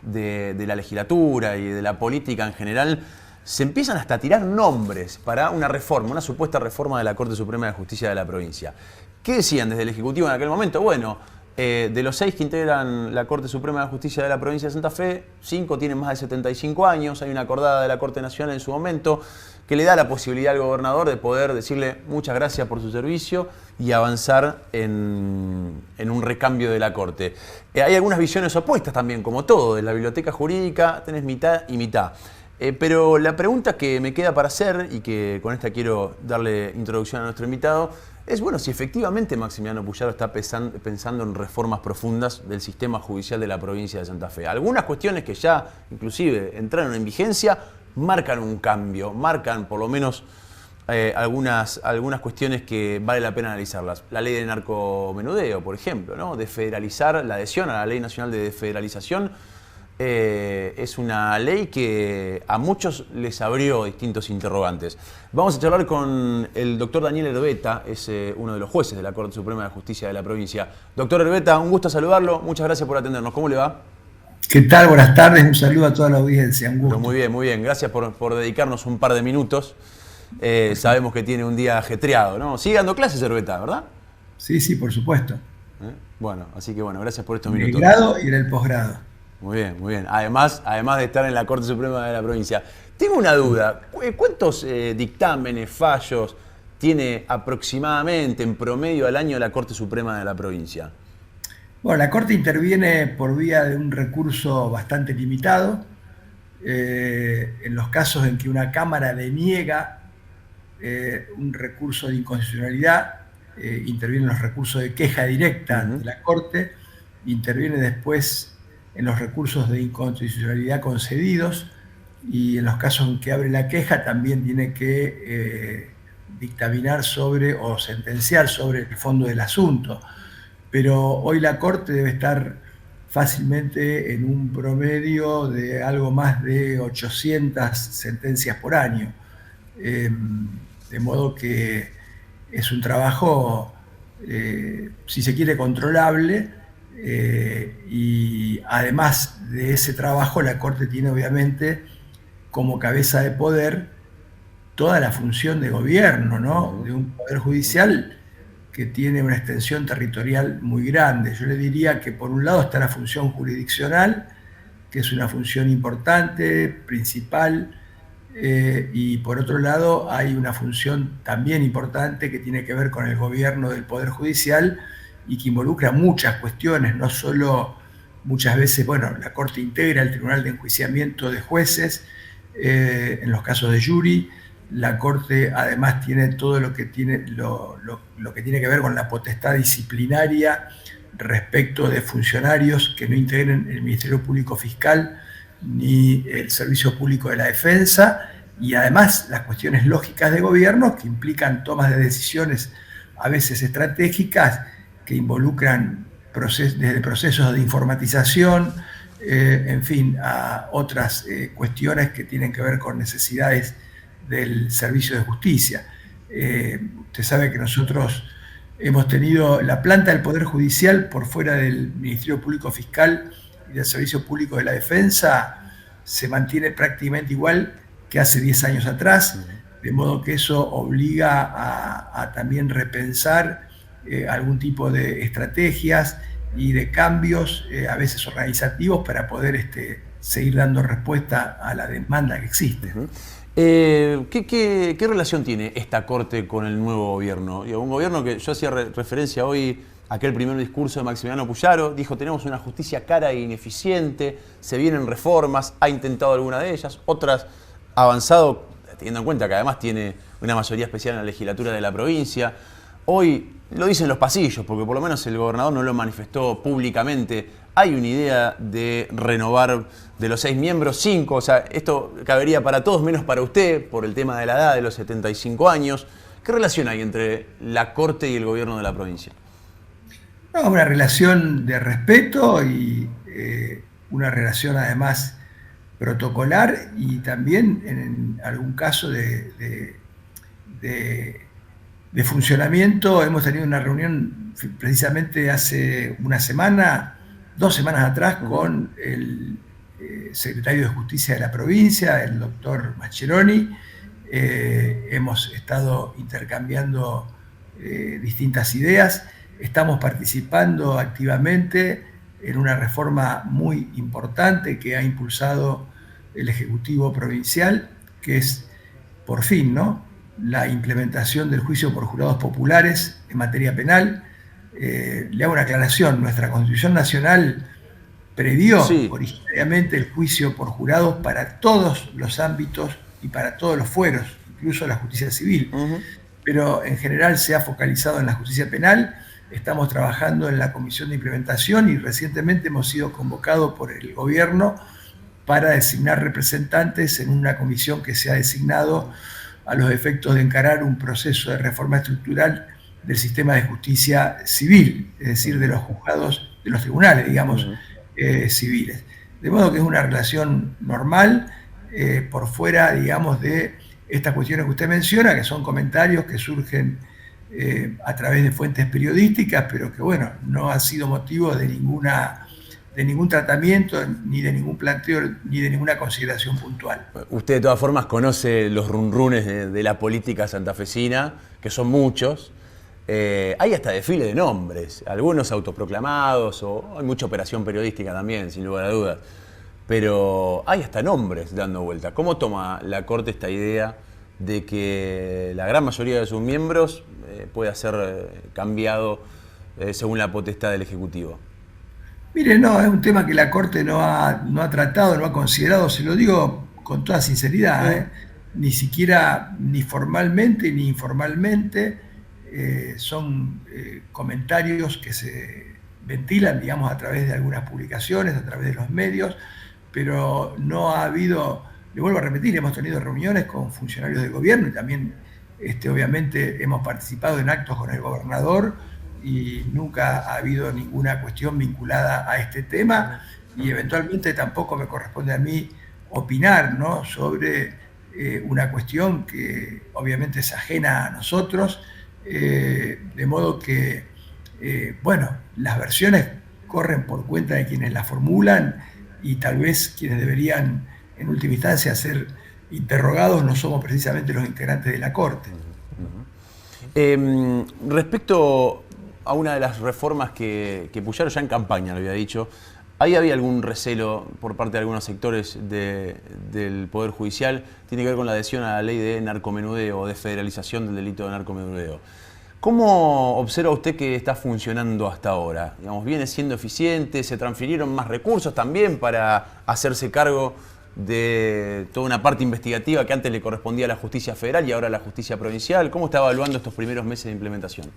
de la legislatura y de la política en general, se empiezan hasta a tirar nombres para una reforma, una supuesta reforma de la Corte Suprema de Justicia de la provincia. ¿Qué decían desde el Ejecutivo en aquel momento? Bueno, de los 6 que integran la Corte Suprema de Justicia de la provincia de Santa Fe, 5 tienen más de 75 años, hay una acordada de la Corte Nacional en su momento que le da la posibilidad al gobernador de poder decirle muchas gracias por su servicio y avanzar en un recambio de la Corte. Hay algunas visiones opuestas también, como todo, de la biblioteca jurídica tenés mitad y mitad. Pero la pregunta que me queda para hacer, y que con esta quiero darle introducción a nuestro invitado, es bueno si efectivamente Maximiliano Puyaro está pensando en reformas profundas del sistema judicial de la provincia de Santa Fe. Algunas cuestiones que ya inclusive entraron en vigencia marcan un cambio, marcan por lo menos algunas cuestiones que vale la pena analizarlas. La ley de narcomenudeo, por ejemplo, ¿no? De federalizar, la adhesión a la Ley Nacional de Desfederalización, es una ley que a muchos les abrió distintos interrogantes. Vamos a charlar con el doctor Daniel Herbeta, es uno de los jueces de la Corte Suprema de Justicia de la provincia. Doctor Herbeta, un gusto saludarlo, muchas gracias por atendernos. ¿Cómo le va? ¿Qué tal? Buenas tardes, un saludo a toda la audiencia, un gusto. Pero muy bien, gracias por dedicarnos un par de minutos. Sabemos que tiene un día ajetreado, ¿no? Sigue dando clases, Herbeta, ¿verdad? Sí, por supuesto. Bueno, así que bueno, gracias por estos minutos. En el grado y en el posgrado. Muy bien. Además de estar en la Corte Suprema de la provincia. Tengo una duda. ¿Cuántos dictámenes, fallos tiene aproximadamente en promedio al año la Corte Suprema de la provincia? Bueno, la Corte interviene por vía de un recurso bastante limitado. En los casos en que una Cámara deniega un recurso de inconstitucionalidad, intervienen los recursos de queja directa de la Corte, interviene después en los recursos de inconstitucionalidad concedidos, y en los casos en que abre la queja también tiene que dictaminar sobre o sentenciar sobre el fondo del asunto. Pero hoy la Corte debe estar fácilmente en un promedio de algo más de 800 sentencias por año. De modo que es un trabajo, si se quiere, controlable. Y además de ese trabajo, la Corte tiene obviamente como cabeza de poder toda la función de gobierno, ¿no? De un poder judicial que tiene una extensión territorial muy grande. Yo le diría que por un lado está la función jurisdiccional, que es una función importante, principal, y por otro lado hay una función también importante que tiene que ver con el gobierno del poder judicial, y que involucra muchas cuestiones, no solo muchas veces, bueno, la Corte integra el Tribunal de Enjuiciamiento de Jueces, en los casos de jury. La Corte además tiene todo lo que tiene que ver con la potestad disciplinaria respecto de funcionarios que no integren el Ministerio Público Fiscal ni el Servicio Público de la Defensa, y además las cuestiones lógicas de gobierno que implican tomas de decisiones a veces estratégicas, que involucran desde procesos de informatización, en fin, a otras cuestiones que tienen que ver con necesidades del servicio de justicia. Usted sabe que nosotros hemos tenido la planta del Poder Judicial por fuera del Ministerio Público Fiscal y del Servicio Público de la Defensa, se mantiene prácticamente igual que hace 10 años atrás, de modo que eso obliga a también repensar algún tipo de estrategias y de cambios, a veces organizativos, para poder seguir dando respuesta a la demanda que existe. ¿Qué relación tiene esta Corte con el nuevo gobierno? Un gobierno que yo hacía referencia hoy a aquel primer discurso de Maximiliano Puyaro, dijo: tenemos una justicia cara e ineficiente, se vienen reformas, ha intentado alguna de ellas, otras ha avanzado, teniendo en cuenta que además tiene una mayoría especial en la legislatura de la provincia. Hoy lo dicen los pasillos, porque por lo menos el gobernador no lo manifestó públicamente. Hay una idea de renovar de los 6 miembros, 5, o sea, esto cabería para todos menos para usted, por el tema de la edad de los 75 años. ¿Qué relación hay entre la Corte y el gobierno de la provincia? No, una relación de respeto y una relación además protocolar y también en algún caso de funcionamiento. Hemos tenido una reunión precisamente hace una semana, 2 semanas atrás, con el secretario de Justicia de la provincia, el doctor Mascheroni. Hemos estado intercambiando distintas ideas. Estamos participando activamente en una reforma muy importante que ha impulsado el Ejecutivo Provincial, que es, por fin, ¿no?, la implementación del juicio por jurados populares en materia penal. Le hago una aclaración: nuestra Constitución Nacional previó originariamente el juicio por jurados para todos los ámbitos y para todos los fueros, incluso la justicia civil, pero en general se ha focalizado en la justicia penal. Estamos trabajando en la comisión de implementación y recientemente hemos sido convocados por el gobierno para designar representantes en una comisión que se ha designado a los efectos de encarar un proceso de reforma estructural del sistema de justicia civil, es decir, de los juzgados, de los tribunales, digamos, civiles. De modo que es una relación normal, por fuera, digamos, de estas cuestiones que usted menciona, que son comentarios que surgen a través de fuentes periodísticas, pero que, bueno, no ha sido motivo de ningún tratamiento, ni de ningún planteo, ni de ninguna consideración puntual. Usted de todas formas conoce los runrunes de la política santafesina, que son muchos. Hay hasta desfile de nombres, algunos autoproclamados, o hay mucha operación periodística también, sin lugar a dudas. Pero hay hasta nombres dando vuelta. ¿Cómo toma la Corte esta idea de que la gran mayoría de sus miembros pueda ser cambiado según la potestad del Ejecutivo? Mire, no, es un tema que la Corte no ha tratado, no ha considerado, se lo digo con toda sinceridad, ni siquiera, ni formalmente ni informalmente. Son comentarios que se ventilan, digamos, a través de algunas publicaciones, a través de los medios, pero no ha habido, le vuelvo a repetir, hemos tenido reuniones con funcionarios del gobierno y también, obviamente, hemos participado en actos con el gobernador y nunca ha habido ninguna cuestión vinculada a este tema, y eventualmente tampoco me corresponde a mí opinar, ¿no?, sobre una cuestión que obviamente es ajena a nosotros, de modo que, bueno, las versiones corren por cuenta de quienes las formulan y tal vez quienes deberían en última instancia ser interrogados no somos precisamente los integrantes de la Corte. Respecto a una de las reformas que Puyaro ya en campaña lo había dicho, ¿ahí había algún recelo por parte de algunos sectores del Poder Judicial? Tiene que ver con la adhesión a la ley de narcomenudeo o de federalización del delito de narcomenudeo. ¿Cómo observa usted que está funcionando hasta ahora? Digamos, ¿viene siendo eficiente? ¿Se transfirieron más recursos también para hacerse cargo de toda una parte investigativa que antes le correspondía a la justicia federal y ahora a la justicia provincial? ¿Cómo está evaluando estos primeros meses de implementación?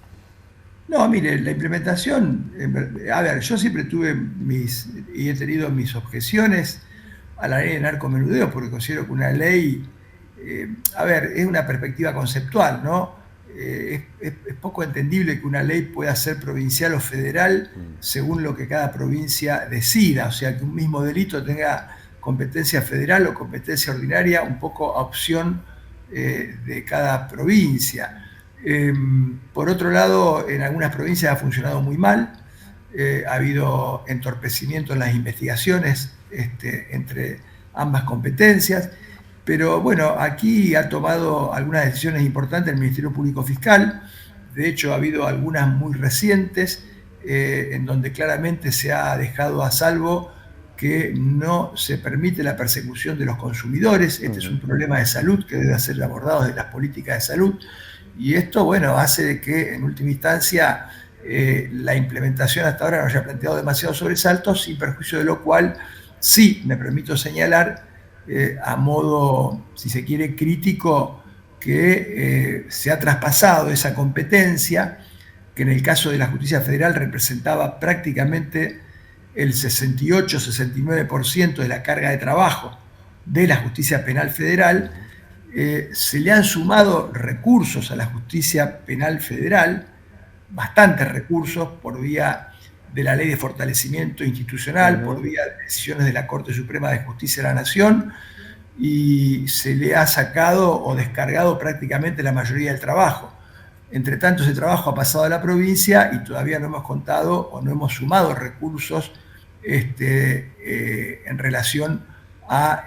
No, mire, la implementación, a ver, yo siempre tuve y he tenido mis objeciones a la ley de narcomenudeo porque considero que una ley, a ver, es una perspectiva conceptual, ¿no? Es poco entendible que una ley pueda ser provincial o federal según lo que cada provincia decida, o sea, que un mismo delito tenga competencia federal o competencia ordinaria, un poco a opción de cada provincia. Por otro lado, en algunas provincias ha funcionado muy mal, ha habido entorpecimiento en las investigaciones entre ambas competencias, pero bueno, aquí ha tomado algunas decisiones importantes el Ministerio Público Fiscal. De hecho, ha habido algunas muy recientes en donde claramente se ha dejado a salvo que no se permite la persecución de los consumidores. Este es un problema de salud que debe ser abordado desde las políticas de salud. Y esto, bueno, hace de que, en última instancia, la implementación hasta ahora no haya planteado demasiados sobresaltos, sin perjuicio de lo cual sí me permito señalar, a modo, si se quiere, crítico, que se ha traspasado esa competencia que en el caso de la justicia federal representaba prácticamente el 68-69% de la carga de trabajo de la justicia penal federal, se le han sumado recursos a la justicia penal federal, bastantes recursos por vía de la Ley de Fortalecimiento Institucional, por vía de decisiones de la Corte Suprema de Justicia de la Nación, y se le ha sacado o descargado prácticamente la mayoría del trabajo. Entre tanto, ese trabajo ha pasado a la provincia y todavía no hemos contado o no hemos sumado recursos en relación a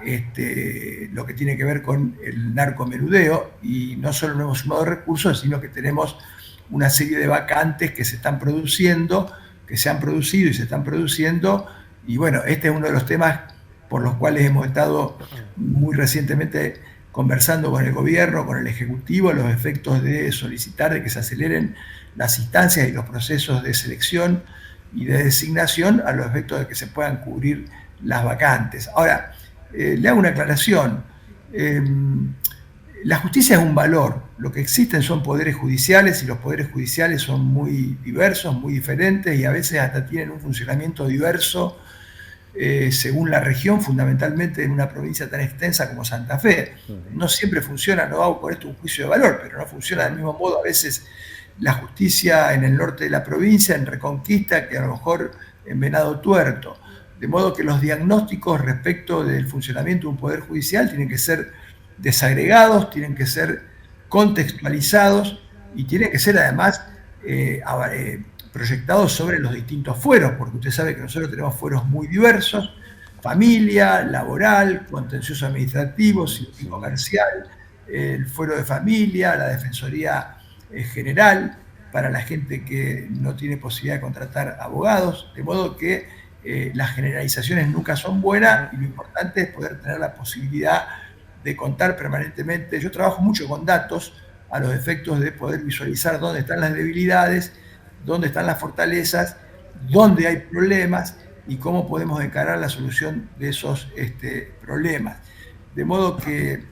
lo que tiene que ver con el narcomenudeo, y no solo no hemos sumado recursos, sino que tenemos una serie de vacantes que se están produciendo, que se han producido y se están produciendo, y bueno, este es uno de los temas por los cuales hemos estado muy recientemente conversando con el gobierno, con el Ejecutivo, los efectos de solicitar de que se aceleren las instancias y los procesos de selección y de designación a los efectos de que se puedan cubrir las vacantes. Ahora, le hago una aclaración. La justicia es un valor. Lo que existen son poderes judiciales y los poderes judiciales son muy diversos, muy diferentes y a veces hasta tienen un funcionamiento diverso según la región, fundamentalmente en una provincia tan extensa como Santa Fe. No siempre funciona, no hago por esto un juicio de valor, pero no funciona del mismo modo a veces la justicia en el norte de la provincia, en Reconquista, que a lo mejor en Venado Tuerto. De modo que los diagnósticos respecto del funcionamiento de un poder judicial tienen que ser desagregados, tienen que ser contextualizados y tienen que ser además proyectados sobre los distintos fueros, porque usted sabe que nosotros tenemos fueros muy diversos: familia, laboral, contencioso administrativo, civil comercial, el fuero de familia, la defensoría general, para la gente que no tiene posibilidad de contratar abogados, de modo que las generalizaciones nunca son buenas y lo importante es poder tener la posibilidad de contar permanentemente. Yo trabajo mucho con datos a los efectos de poder visualizar dónde están las debilidades, dónde están las fortalezas, dónde hay problemas y cómo podemos encarar la solución de esos problemas. De modo que,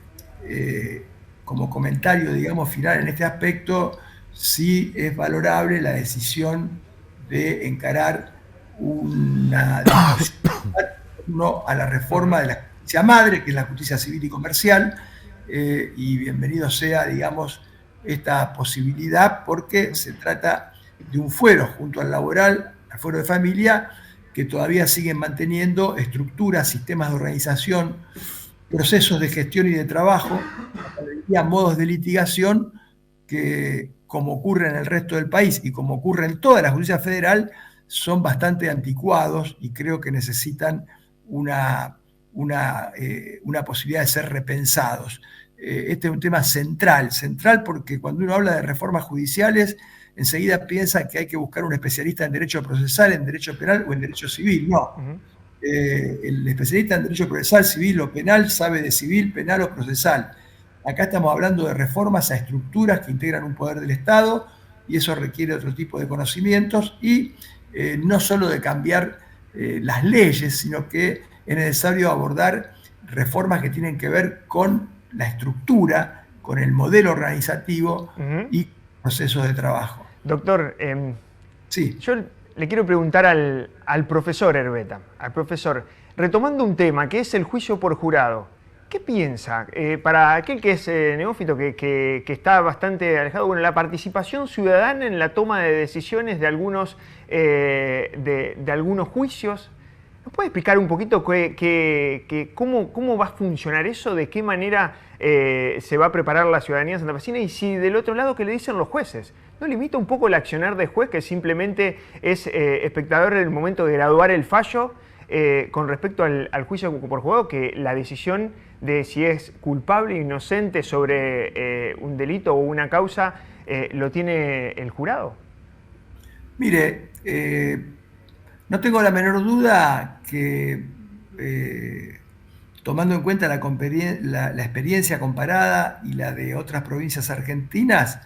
como comentario, digamos, final en este aspecto, sí es valorable la decisión de encarar una a la reforma de la justicia madre, que es la justicia civil y comercial, y bienvenido sea, digamos, esta posibilidad, porque se trata de un fuero junto al laboral, al fuero de familia, que todavía siguen manteniendo estructuras, sistemas de organización, procesos de gestión y de trabajo, modos de litigación que, como ocurre en el resto del país y como ocurre en toda la justicia federal, son bastante anticuados y creo que necesitan una posibilidad de ser repensados. Este es un tema central porque cuando uno habla de reformas judiciales, enseguida piensa que hay que buscar un especialista en derecho procesal, en derecho penal o en derecho civil. No. El especialista en derecho procesal, civil o penal sabe de civil, penal o procesal. Acá estamos hablando de reformas a estructuras que integran un poder del Estado y eso requiere otro tipo de conocimientos y no solo de cambiar las leyes, sino que es necesario abordar reformas que tienen que ver con la estructura, con el modelo organizativo y procesos de trabajo. Doctor, sí. Yo le quiero preguntar al profesor Herbeta, retomando un tema que es el juicio por jurado. ¿Qué piensa? Para aquel que es neófito, que está bastante alejado, bueno, la participación ciudadana en la toma de decisiones de algunos juicios. ¿Nos puede explicar un poquito cómo va a funcionar eso? ¿De qué manera se va a preparar la ciudadanía santafesina? Y si del otro lado, ¿qué le dicen los jueces? ¿No limita un poco el accionar de juez, que simplemente es espectador en el momento de graduar el fallo, con respecto al juicio por jurado, que la decisión de si es culpable o inocente sobre un delito o una causa lo tiene el jurado? Mire, no tengo la menor duda que, tomando en cuenta la experiencia comparada y la de otras provincias argentinas,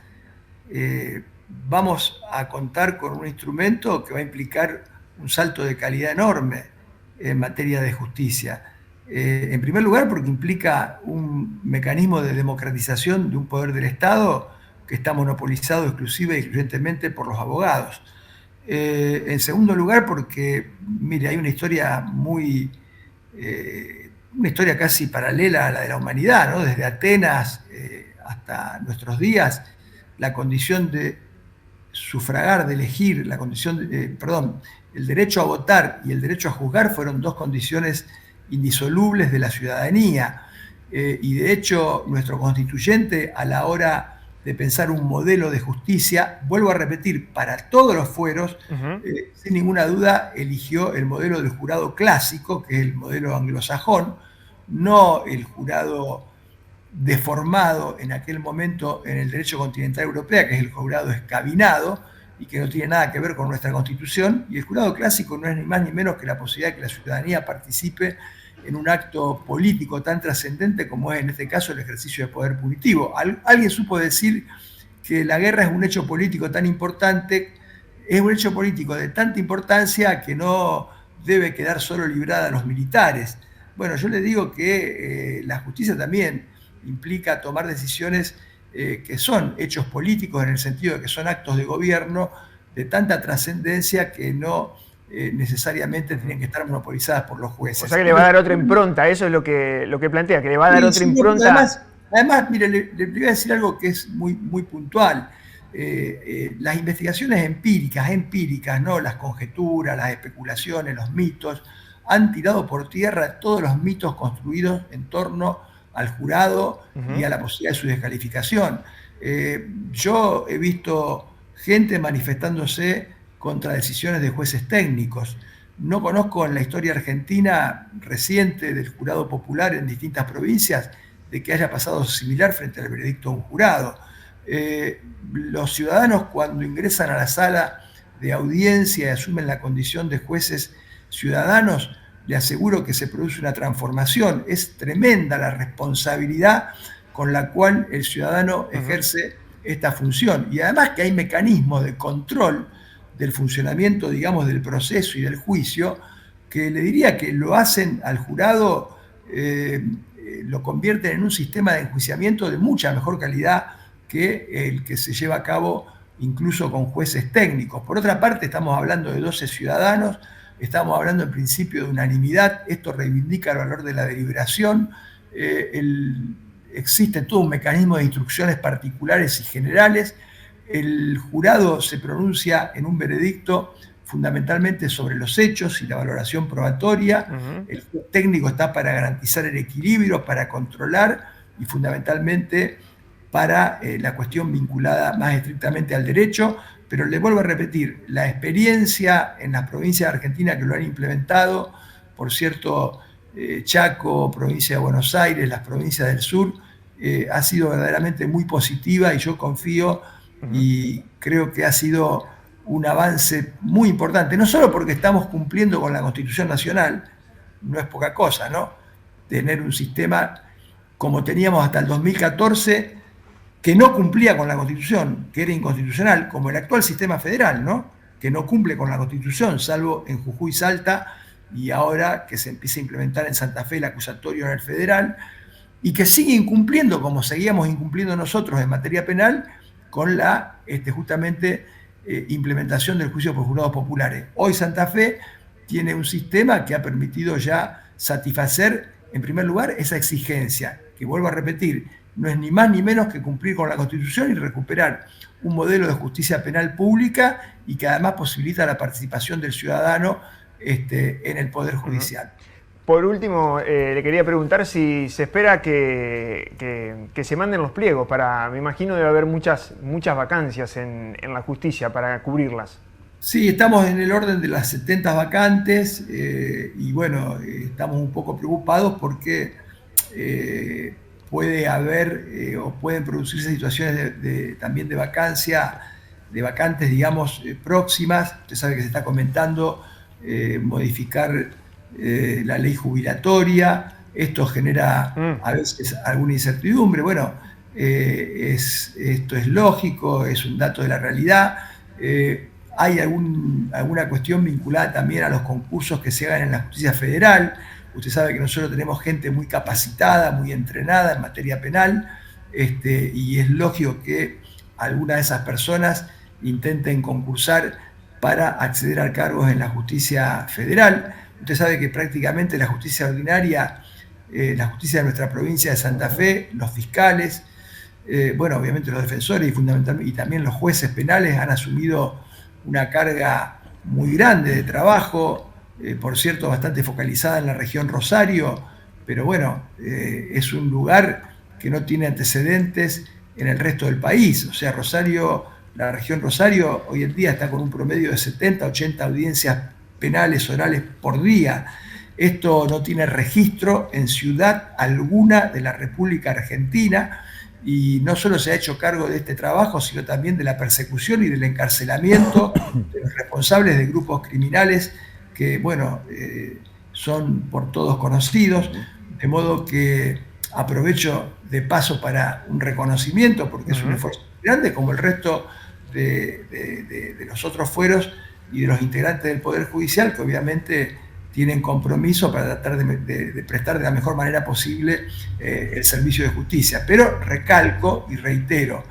vamos a contar con un instrumento que va a implicar un salto de calidad enorme en materia de justicia. En primer lugar, porque implica un mecanismo de democratización de un poder del Estado que está monopolizado exclusiva y excluyentemente por los abogados. En segundo lugar, porque, mire, hay una historia una historia casi paralela a la de la humanidad, ¿no? Desde Atenas hasta nuestros días, la condición de sufragar, de elegir, el derecho a votar y el derecho a juzgar fueron dos condiciones indisolubles de la ciudadanía. Y de hecho, nuestro constituyente, a la hora de pensar un modelo de justicia, vuelvo a repetir, para todos los fueros, sin ninguna duda, eligió el modelo del jurado clásico, que es el modelo anglosajón, no el jurado deformado en aquel momento en el derecho continental europeo, que es el jurado escabinado y que no tiene nada que ver con nuestra Constitución. Y el jurado clásico no es ni más ni menos que la posibilidad de que la ciudadanía participe en un acto político tan trascendente como es en este caso el ejercicio de poder punitivo. Alguien supo decir que la guerra es un hecho político tan importante, es un hecho político de tanta importancia que no debe quedar solo librada a los militares. Bueno, yo le digo que la justicia también implica tomar decisiones que son hechos políticos en el sentido de que son actos de gobierno de tanta trascendencia que no necesariamente tienen que estar monopolizadas por los jueces. O sea que le va a dar otra impronta, eso es lo que plantea, que le va a dar otra impronta. Además, mire, le voy a decir algo que es muy puntual. Las investigaciones empíricas, ¿no? Las conjeturas, las especulaciones, los mitos, han tirado por tierra todos los mitos construidos en torno al jurado y a la posibilidad de su descalificación. Yo he visto gente manifestándose contra decisiones de jueces técnicos. No conozco en la historia argentina reciente del jurado popular en distintas provincias de que haya pasado similar frente al veredicto de un jurado. Los ciudadanos, cuando ingresan a la sala de audiencia y asumen la condición de jueces ciudadanos, le aseguro que se produce una transformación. Es tremenda la responsabilidad con la cual el ciudadano ejerce esta función. Y además que hay mecanismos de control del funcionamiento, digamos, del proceso y del juicio, que le diría que lo hacen al jurado, lo convierten en un sistema de enjuiciamiento de mucha mejor calidad que el que se lleva a cabo incluso con jueces técnicos. Por otra parte, estamos hablando de 12 ciudadanos, estamos hablando en principio de unanimidad, esto reivindica el valor de la deliberación, existe todo un mecanismo de instrucciones particulares y generales. El jurado se pronuncia en un veredicto fundamentalmente sobre los hechos y la valoración probatoria. El juez técnico está para garantizar el equilibrio, para controlar y fundamentalmente para la cuestión vinculada más estrictamente al derecho. Pero le vuelvo a repetir, la experiencia en las provincias de Argentina que lo han implementado, por cierto, Chaco, provincia de Buenos Aires, las provincias del sur, ha sido verdaderamente muy positiva y yo confío y creo que ha sido un avance muy importante, no solo porque estamos cumpliendo con la Constitución Nacional, no es poca cosa, ¿no? Tener un sistema como teníamos hasta el 2014, que no cumplía con la Constitución, que era inconstitucional, como el actual sistema federal, ¿no? Que no cumple con la Constitución, salvo en Jujuy, Salta, y ahora que se empieza a implementar en Santa Fe el acusatorio en el federal, y que sigue incumpliendo, como seguíamos incumpliendo nosotros en materia penal, con la justamente implementación del juicio por jurados populares. Hoy Santa Fe tiene un sistema que ha permitido ya satisfacer, en primer lugar, esa exigencia, que vuelvo a repetir, no es ni más ni menos que cumplir con la Constitución y recuperar un modelo de justicia penal pública y que además posibilita la participación del ciudadano en el Poder Judicial. Por último, le quería preguntar si se espera que se manden los pliegos para, me imagino debe haber muchas vacancias en la justicia para cubrirlas. Sí, estamos en el orden de las 70 vacantes y bueno, estamos un poco preocupados porque puede haber o pueden producirse situaciones también de vacantes, digamos, próximas. Usted sabe que se está comentando modificar la ley jubilatoria, esto genera a veces alguna incertidumbre. Bueno, esto es lógico, es un dato de la realidad. Hay alguna cuestión vinculada también a los concursos que se hagan en la justicia federal. Usted sabe que nosotros tenemos gente muy capacitada, muy entrenada en materia penal, y es lógico que algunas de esas personas intenten concursar para acceder a cargos en la justicia federal. Usted sabe que prácticamente la justicia ordinaria, la justicia de nuestra provincia de Santa Fe, los fiscales, bueno, obviamente los defensores y fundamentalmente, y también los jueces penales han asumido una carga muy grande de trabajo, por cierto, bastante focalizada en la región Rosario, pero bueno, es un lugar que no tiene antecedentes en el resto del país. O sea, Rosario, la región Rosario hoy en día está con un promedio de 70, 80 audiencias penales orales por día. Esto no tiene registro en ciudad alguna de la República Argentina, y no solo se ha hecho cargo de este trabajo, sino también de la persecución y del encarcelamiento de los responsables de grupos criminales que, bueno, son por todos conocidos, de modo que aprovecho de paso para un reconocimiento, porque es un esfuerzo grande, como el resto de los otros fueros y de los integrantes del Poder Judicial, que obviamente tienen compromiso para tratar de prestar de la mejor manera posible el servicio de justicia. Pero recalco y reitero,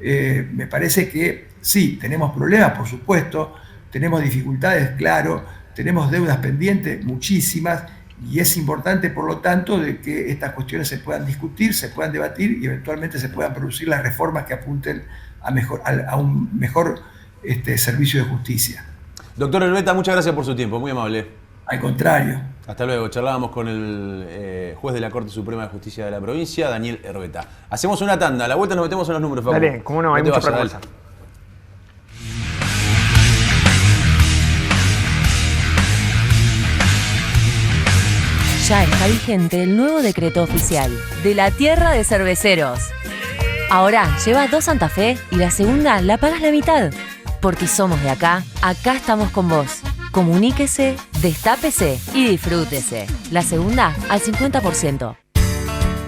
me parece que sí, tenemos problemas, por supuesto, tenemos dificultades, claro, tenemos deudas pendientes, muchísimas, y es importante, por lo tanto, de que estas cuestiones se puedan discutir, se puedan debatir y eventualmente se puedan producir las reformas que apunten a un mejor servicio de justicia. Doctor Herbeta, muchas gracias por su tiempo, muy amable. Al contrario. Hasta luego. Charlábamos con el juez de la Corte Suprema de Justicia de la provincia, Daniel Herbeta. Hacemos una tanda, a la vuelta nos metemos en los números, Facu. Dale, cómo no, hay mucho para conversar. Ya está vigente el nuevo decreto oficial de la tierra de cerveceros. Ahora llevas 2 Santa Fe y la segunda la pagas la mitad. Porque somos de acá, acá estamos con vos. Comuníquese, destápese y disfrútese. La segunda al 50%.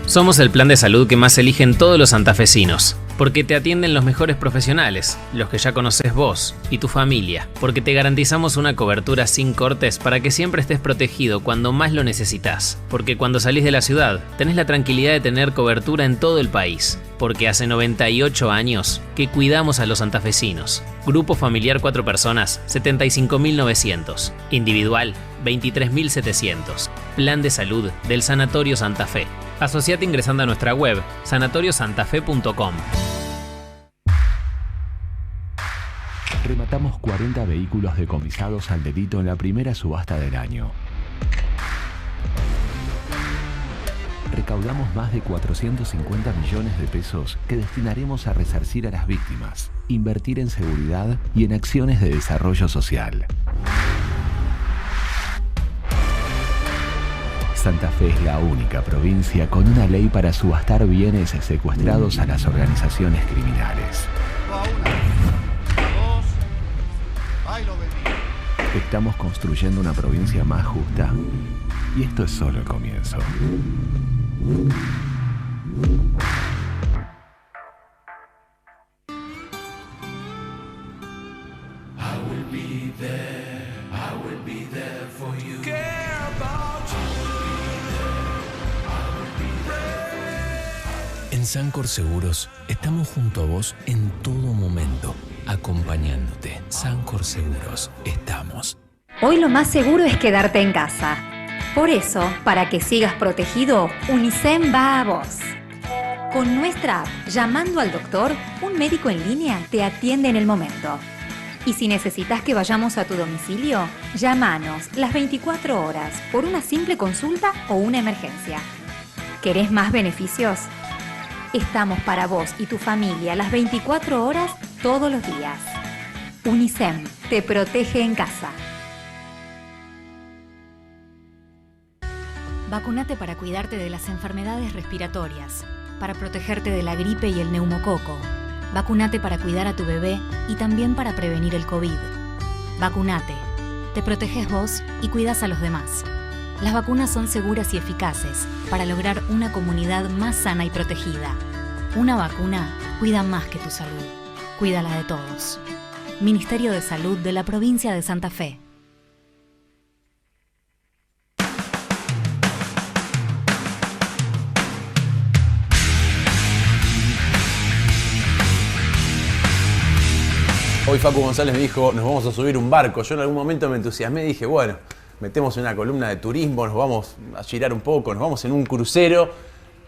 Somos el plan de salud que más eligen todos los santafesinos, porque te atienden los mejores profesionales, los que ya conoces vos y tu familia, porque te garantizamos una cobertura sin cortes para que siempre estés protegido cuando más lo necesitas, porque cuando salís de la ciudad tenés la tranquilidad de tener cobertura en todo el país, porque hace 98 años que cuidamos a los santafesinos. Grupo familiar 4 personas, 75.900. Individual, 23.700. Plan de salud del Sanatorio Santa Fe. Asociate ingresando a nuestra web, sanatoriosantafe.com. Rematamos 40 vehículos decomisados al dedito en la primera subasta del año. Recaudamos más de 450 millones de pesos que destinaremos a resarcir a las víctimas, invertir en seguridad y en acciones de desarrollo social. Santa Fe es la única provincia con una ley para subastar bienes secuestrados a las organizaciones criminales. Estamos construyendo una provincia más justa y esto es solo el comienzo. En Sancor Seguros estamos junto a vos en todo momento, acompañándote. Sancor Seguros, estamos. Hoy lo más seguro es quedarte en casa. Por eso, para que sigas protegido, Unicem va a vos. Con nuestra app, llamando al doctor, un médico en línea te atiende en el momento. Y si necesitas que vayamos a tu domicilio, llámanos las 24 horas por una simple consulta o una emergencia. ¿Querés más beneficios? Estamos para vos y tu familia las 24 horas todos los días. Unicem te protege en casa. Vacunate para cuidarte de las enfermedades respiratorias, para protegerte de la gripe y el neumococo. Vacunate para cuidar a tu bebé y también para prevenir el COVID. Vacunate. Te proteges vos y cuidas a los demás. Las vacunas son seguras y eficaces para lograr una comunidad más sana y protegida. Una vacuna cuida más que tu salud. Cuídala de todos. Ministerio de Salud de la Provincia de Santa Fe. Hoy Facu González me dijo, nos vamos a subir un barco. Yo en algún momento me entusiasmé y dije, bueno, metemos una columna de turismo, nos vamos a girar un poco, nos vamos en un crucero,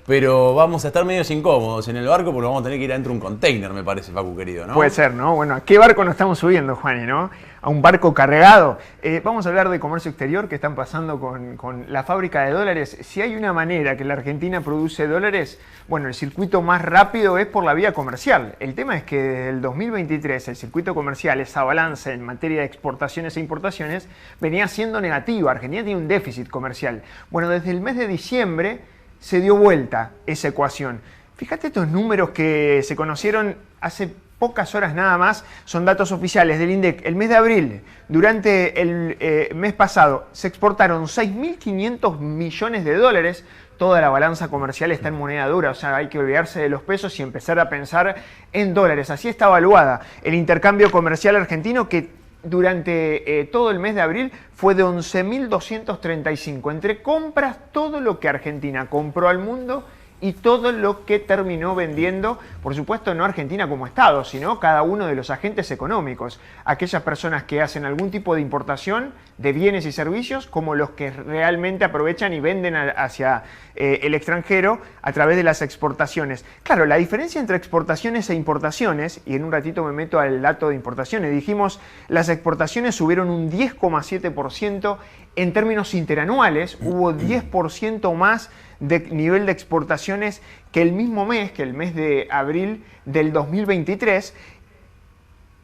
pero vamos a estar medio incómodos en el barco porque vamos a tener que ir adentro de un container, me parece, Facu querido, ¿no? Puede ser, ¿no? Bueno, ¿a qué barco nos estamos subiendo, Juani, no? A un barco cargado. Vamos a hablar de comercio exterior, que están pasando con la fábrica de dólares. Si hay una manera que la Argentina produce dólares, bueno, el circuito más rápido es por la vía comercial. El tema es que desde el 2023 el circuito comercial, esa balanza en materia de exportaciones e importaciones, venía siendo negativa. Argentina tiene un déficit comercial. Bueno, desde el mes de diciembre se dio vuelta esa ecuación. Fíjate estos números que se conocieron hace pocas horas nada más, son datos oficiales del INDEC. El mes de abril, durante el mes pasado, se exportaron 6.500 millones de dólares. Toda la balanza comercial está en moneda dura, o sea, hay que olvidarse de los pesos y empezar a pensar en dólares. Así está evaluada el intercambio comercial argentino, que durante todo el mes de abril fue de 11.235. Entre compras, todo lo que Argentina compró al mundo y todo lo que terminó vendiendo, por supuesto no Argentina como Estado, sino cada uno de los agentes económicos, aquellas personas que hacen algún tipo de importación de bienes y servicios, como los que realmente aprovechan y venden hacia el extranjero a través de las exportaciones. Claro, la diferencia entre exportaciones e importaciones, y en un ratito me meto al dato de importaciones, dijimos las exportaciones subieron un 10,7%, en términos interanuales hubo 10% más de nivel de exportaciones que el mismo mes, que el mes de abril del 2023,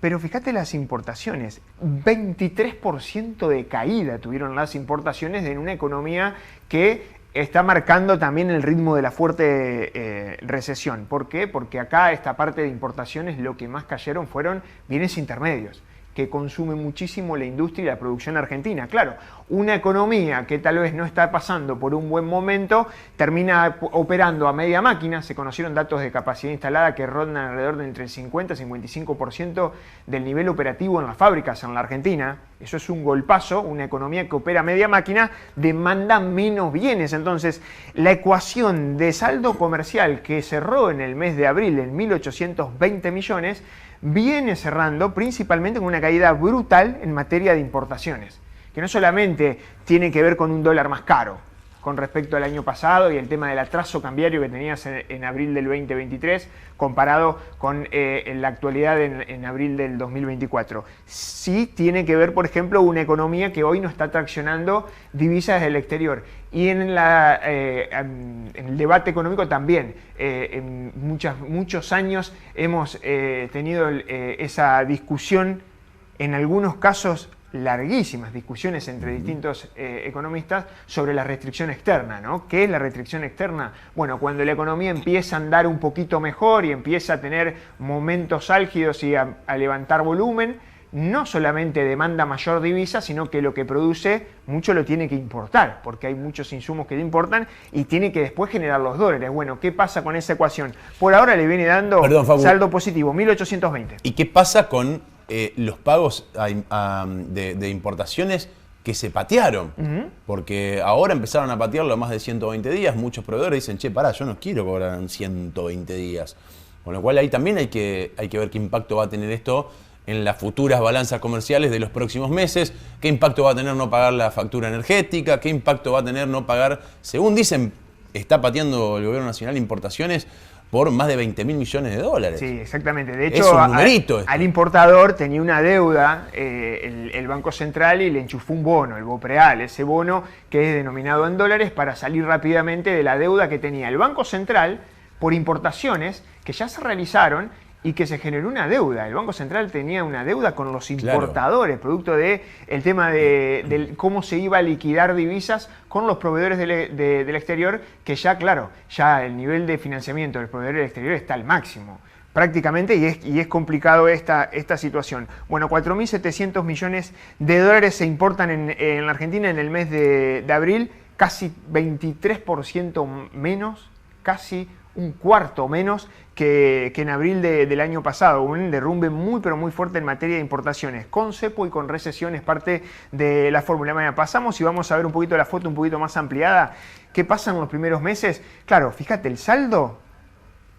pero fíjate las importaciones, 23% de caída tuvieron las importaciones en una economía que está marcando también el ritmo de la fuerte recesión. ¿Por qué? Porque acá esta parte de importaciones lo que más cayeron fueron bienes intermedios, que consume muchísimo la industria y la producción argentina. Claro, una economía que tal vez no está pasando por un buen momento, termina operando a media máquina. Se conocieron datos de capacidad instalada que rondan alrededor de entre el 50 y 55% del nivel operativo en las fábricas en la Argentina. Eso es un golpazo. Una economía que opera a media máquina demanda menos bienes. Entonces, la ecuación de saldo comercial que cerró en el mes de abril en 1.820 millones, viene cerrando principalmente con una caída brutal en materia de importaciones, que no solamente tiene que ver con un dólar más caro con respecto al año pasado y el tema del atraso cambiario que tenías en abril del 2023 comparado con la actualidad en abril del 2024. Sí tiene que ver, por ejemplo, una economía que hoy no está traccionando divisas del exterior. Y en el debate económico también, en muchos años hemos tenido esa discusión, en algunos casos larguísimas discusiones entre distintos economistas sobre la restricción externa, ¿no? ¿Qué es la restricción externa? Bueno, cuando la economía empieza a andar un poquito mejor y empieza a tener momentos álgidos y a levantar volumen, no solamente demanda mayor divisa, sino que lo que produce mucho lo tiene que importar, porque hay muchos insumos que le importan y tiene que después generar los dólares. Bueno, ¿qué pasa con esa ecuación? Por ahora le viene dando saldo positivo, 1.820. ¿Y qué pasa con los pagos de importaciones que se patearon? Porque ahora empezaron a patearlo a más de 120 días. Muchos proveedores dicen, che, pará, yo no quiero cobrar en 120 días. Con lo cual ahí también hay que ver qué impacto va a tener esto en las futuras balanzas comerciales de los próximos meses, qué impacto va a tener no pagar la factura energética, qué impacto va a tener no pagar, según dicen, está pateando el gobierno nacional importaciones por más de 20.000 millones de dólares. Sí, exactamente. De hecho, al importador tenía una deuda el Banco Central y le enchufó un bono, el BOPREAL, ese bono que es denominado en dólares para salir rápidamente de la deuda que tenía el Banco Central por importaciones que ya se realizaron y que se generó una deuda. El Banco Central tenía una deuda con los importadores, producto del tema de cómo se iba a liquidar divisas con los proveedores del exterior, que ya, claro, ya el nivel de financiamiento del proveedor del exterior está al máximo, prácticamente, y es complicado esta situación. Bueno, 4.700 millones de dólares se importan en la Argentina en el mes de abril, casi 23% menos, casi un cuarto menos que en abril del año pasado. Un derrumbe muy pero muy fuerte en materia de importaciones, con cepo y con recesión, es parte de la fórmula. Mañana pasamos y vamos a ver un poquito la foto un poquito más ampliada. ¿Qué pasa en los primeros meses? Claro, fíjate, el saldo,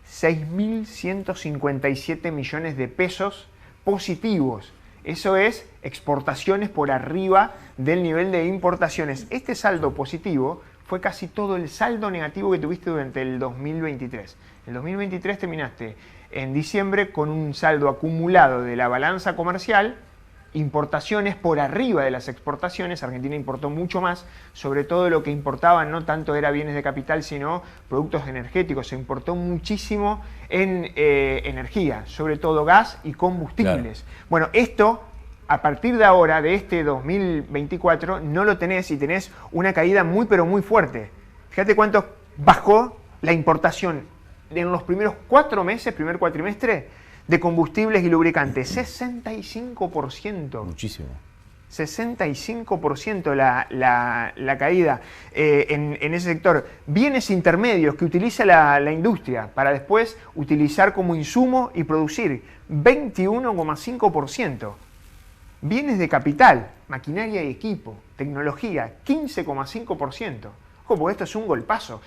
6.157 millones de pesos positivos. Eso es exportaciones por arriba del nivel de importaciones. Este saldo positivo fue casi todo el saldo negativo que tuviste durante el 2023. El 2023 terminaste en diciembre con un saldo acumulado de la balanza comercial, importaciones por arriba de las exportaciones. Argentina importó mucho más, sobre todo lo que importaban no tanto era bienes de capital, sino productos energéticos. Se importó muchísimo en energía, sobre todo gas y combustibles. Claro. Bueno, esto a partir de ahora, de este 2024, no lo tenés y tenés una caída muy pero muy fuerte. Fíjate cuánto bajó la importación en los primeros 4 meses, primer cuatrimestre, de combustibles y lubricantes. 65%. Muchísimo. 65% la caída en ese sector. Bienes intermedios que utiliza la industria para después utilizar como insumo y producir. 21,5%. Bienes de capital, maquinaria y equipo, tecnología, 15,5%. Ojo, porque esto es un golpazo.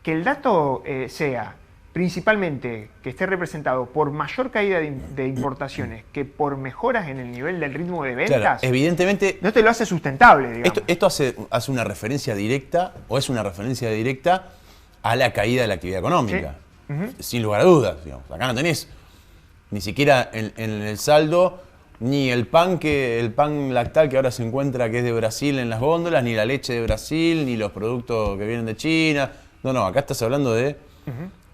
Que el dato sea principalmente que esté representado por mayor caída de importaciones que por mejoras en el nivel del ritmo de ventas, claro, evidentemente no te lo hace sustentable, digamos. Esto hace una referencia directa, o es una referencia directa a la caída de la actividad económica. Sí. Sin lugar a dudas. Digamos. Acá no tenés ni siquiera en el saldo ni el pan lactal que ahora se encuentra que es de Brasil en las góndolas, ni la leche de Brasil, ni los productos que vienen de China. No, acá estás hablando de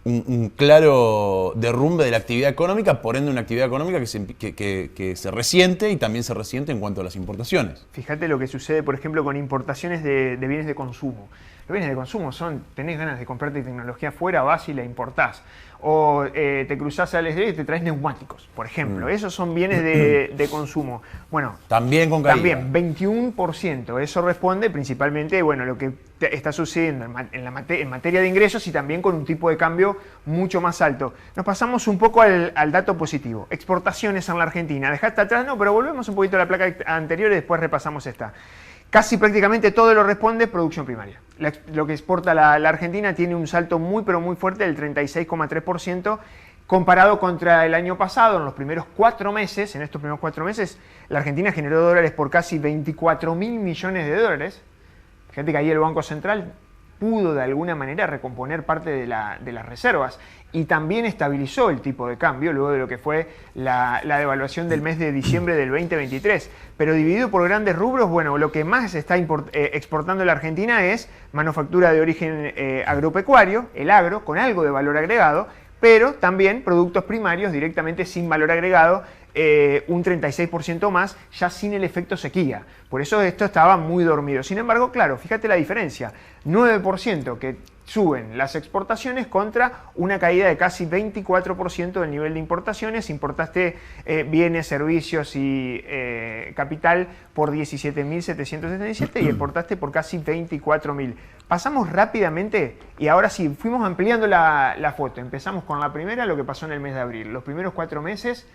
un claro derrumbe de la actividad económica, por ende una actividad económica que se resiente y también se resiente en cuanto a las importaciones. Fíjate lo que sucede, por ejemplo, con importaciones de bienes de consumo. Los bienes de consumo tenés ganas de comprarte tecnología afuera, vas y la importás. O te cruzás al SD y te traes neumáticos, por ejemplo. Esos son bienes de consumo. Bueno, también con caída. También, 21%. Eso responde principalmente, bueno, lo que está sucediendo en materia de ingresos y también con un tipo de cambio mucho más alto. Nos pasamos un poco al dato positivo. Exportaciones en la Argentina. Dejaste atrás, no, pero volvemos un poquito a la placa anterior y después repasamos esta. Casi prácticamente todo lo responde producción primaria. Lo que exporta la Argentina tiene un salto muy pero muy fuerte del 36,3% comparado contra el año pasado. En los primeros 4 meses, en estos primeros 4 meses, la Argentina generó dólares por casi 24.000 millones de dólares. Fíjate que ahí el Banco Central pudo de alguna manera recomponer parte de las reservas y también estabilizó el tipo de cambio luego de lo que fue la devaluación del mes de diciembre del 2023. Pero dividido por grandes rubros, bueno, lo que más está exportando la Argentina es manufactura de origen agropecuario, el agro, con algo de valor agregado, pero también productos primarios directamente sin valor agregado, un 36% más, ya sin el efecto sequía. Por eso esto estaba muy dormido. Sin embargo, claro, fíjate la diferencia. 9% que suben las exportaciones contra una caída de casi 24% del nivel de importaciones. Importaste bienes, servicios y capital por 17.777 y exportaste por casi 24.000. Pasamos rápidamente y ahora sí, fuimos ampliando la foto. Empezamos con la primera, lo que pasó en el mes de abril. Los primeros 4 meses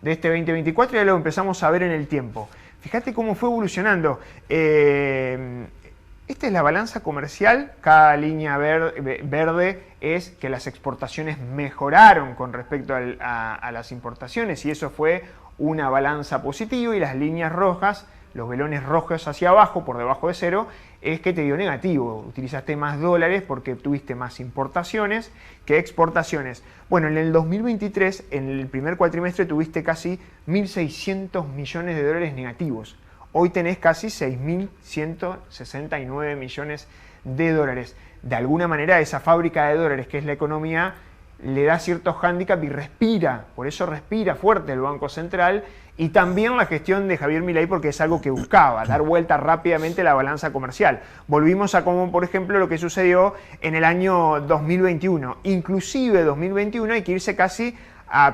de este 2024 y ya lo empezamos a ver en el tiempo. Fíjate cómo fue evolucionando. Esta es la balanza comercial. Cada línea verde es que las exportaciones mejoraron con respecto a las importaciones y eso fue una balanza positiva, y las líneas rojas, los velones rojos hacia abajo, por debajo de cero, es que te dio negativo. Utilizaste más dólares porque tuviste más importaciones que exportaciones. Bueno, en el 2023, en el primer cuatrimestre, tuviste casi 1.600 millones de dólares negativos. Hoy tenés casi 6.169 millones de dólares. De alguna manera, esa fábrica de dólares que es la economía le da cierto hándicap y respira. Por eso respira fuerte el Banco Central y también la gestión de Javier Milei, porque es algo que buscaba, dar vuelta rápidamente la balanza comercial. Volvimos a como, por ejemplo, lo que sucedió en el año 2021. Inclusive 2021 hay que irse casi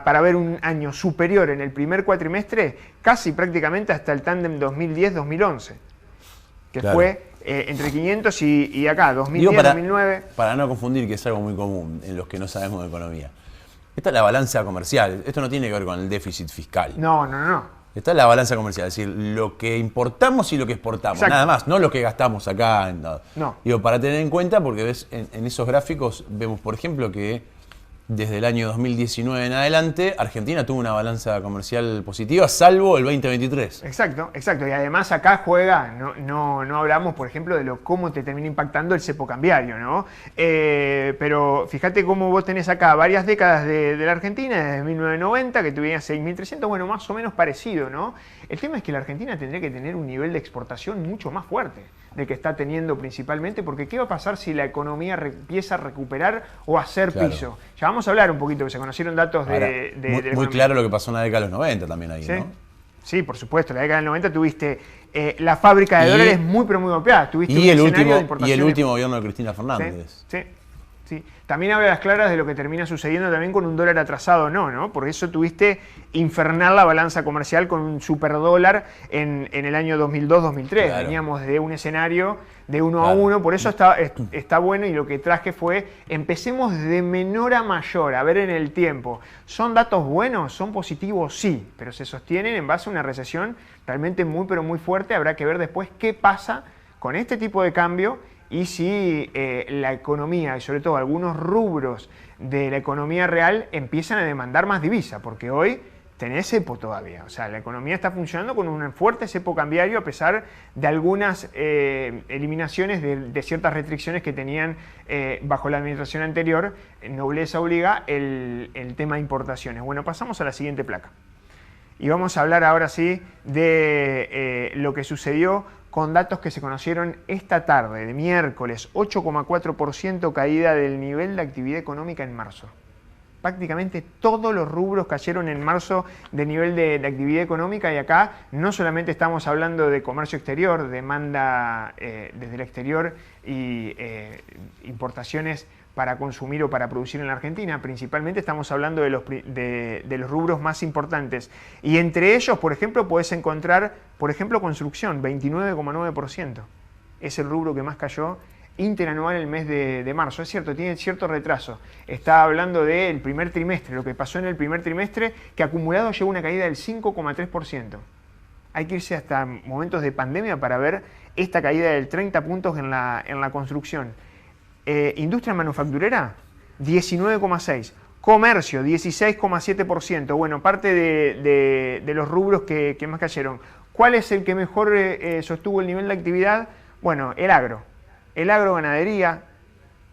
para ver un año superior en el primer cuatrimestre, casi prácticamente hasta el tándem 2010-2011, que claro, fue entre 500 y acá, 2010-2009. Para no confundir, que es algo muy común en los que no sabemos de economía. Esta es la balanza comercial, esto no tiene que ver con el déficit fiscal. No. Esta es la balanza comercial, es decir, lo que importamos y lo que exportamos, exacto, nada más, no lo que gastamos acá. No. Digo, para tener en cuenta, porque ves en esos gráficos, vemos, por ejemplo, que desde el año 2019 en adelante, Argentina tuvo una balanza comercial positiva, salvo el 2023. Exacto, exacto. Y además acá juega, no hablamos, por ejemplo, de cómo te termina impactando el cepo cambiario, ¿no? Pero fíjate cómo vos tenés acá varias décadas de la Argentina, desde 1990, que tuvieras 6.300, bueno, más o menos parecido, ¿no? El tema es que la Argentina tendría que tener un nivel de exportación mucho más fuerte del que está teniendo principalmente, porque ¿qué va a pasar si la economía empieza a recuperar o a hacer piso? Ya vamos a hablar un poquito, que se conocieron datos Ahora, de muy claro lo que pasó en la década de los 90 también ahí, ¿sí? ¿no? Sí, por supuesto. En la década del 90 tuviste la fábrica de dólares muy, pero muy golpeada. Tuviste un escenario de importaciones. Y el último gobierno de Cristina Fernández. Sí, sí. También habla a las claras de lo que termina sucediendo también con un dólar atrasado, ¿no? Por eso tuviste infernal la balanza comercial con un superdólar en el año 2002-2003. Claro. Veníamos de un escenario de 1 a 1, por eso está bueno, y lo que traje fue, empecemos de menor a mayor, a ver en el tiempo. ¿Son datos buenos? ¿Son positivos? Sí, pero se sostienen en base a una recesión realmente muy, pero muy fuerte. Habrá que ver después qué pasa con este tipo de cambio y si la economía, y sobre todo algunos rubros de la economía real, empiezan a demandar más divisa, porque hoy tenés cepo todavía. O sea, la economía está funcionando con un fuerte cepo cambiario a pesar de algunas eliminaciones de ciertas restricciones que tenían bajo la administración anterior. Nobleza obliga el tema de importaciones. Bueno, pasamos a la siguiente placa. Y vamos a hablar ahora sí de lo que sucedió con datos que se conocieron esta tarde, de miércoles, 8,4% caída del nivel de actividad económica en marzo. Prácticamente todos los rubros cayeron en marzo de nivel de actividad económica, y acá no solamente estamos hablando de comercio exterior, demanda desde el exterior y importaciones para consumir o para producir en la Argentina. Principalmente estamos hablando de los rubros más importantes. Y entre ellos, por ejemplo, podés encontrar, por ejemplo, construcción, 29,9%. Es el rubro que más cayó interanual el mes de marzo. Es cierto, tiene cierto retraso. Está hablando del primer trimestre, lo que pasó en el primer trimestre, que acumulado lleva una caída del 5,3%. Hay que irse hasta momentos de pandemia para ver esta caída del 30 puntos en la construcción. Industria manufacturera, 19,6%. Comercio, 16,7%. Bueno, parte de los rubros que más cayeron. ¿Cuál es el que mejor sostuvo el nivel de actividad? Bueno, el agro. El agro, ganadería,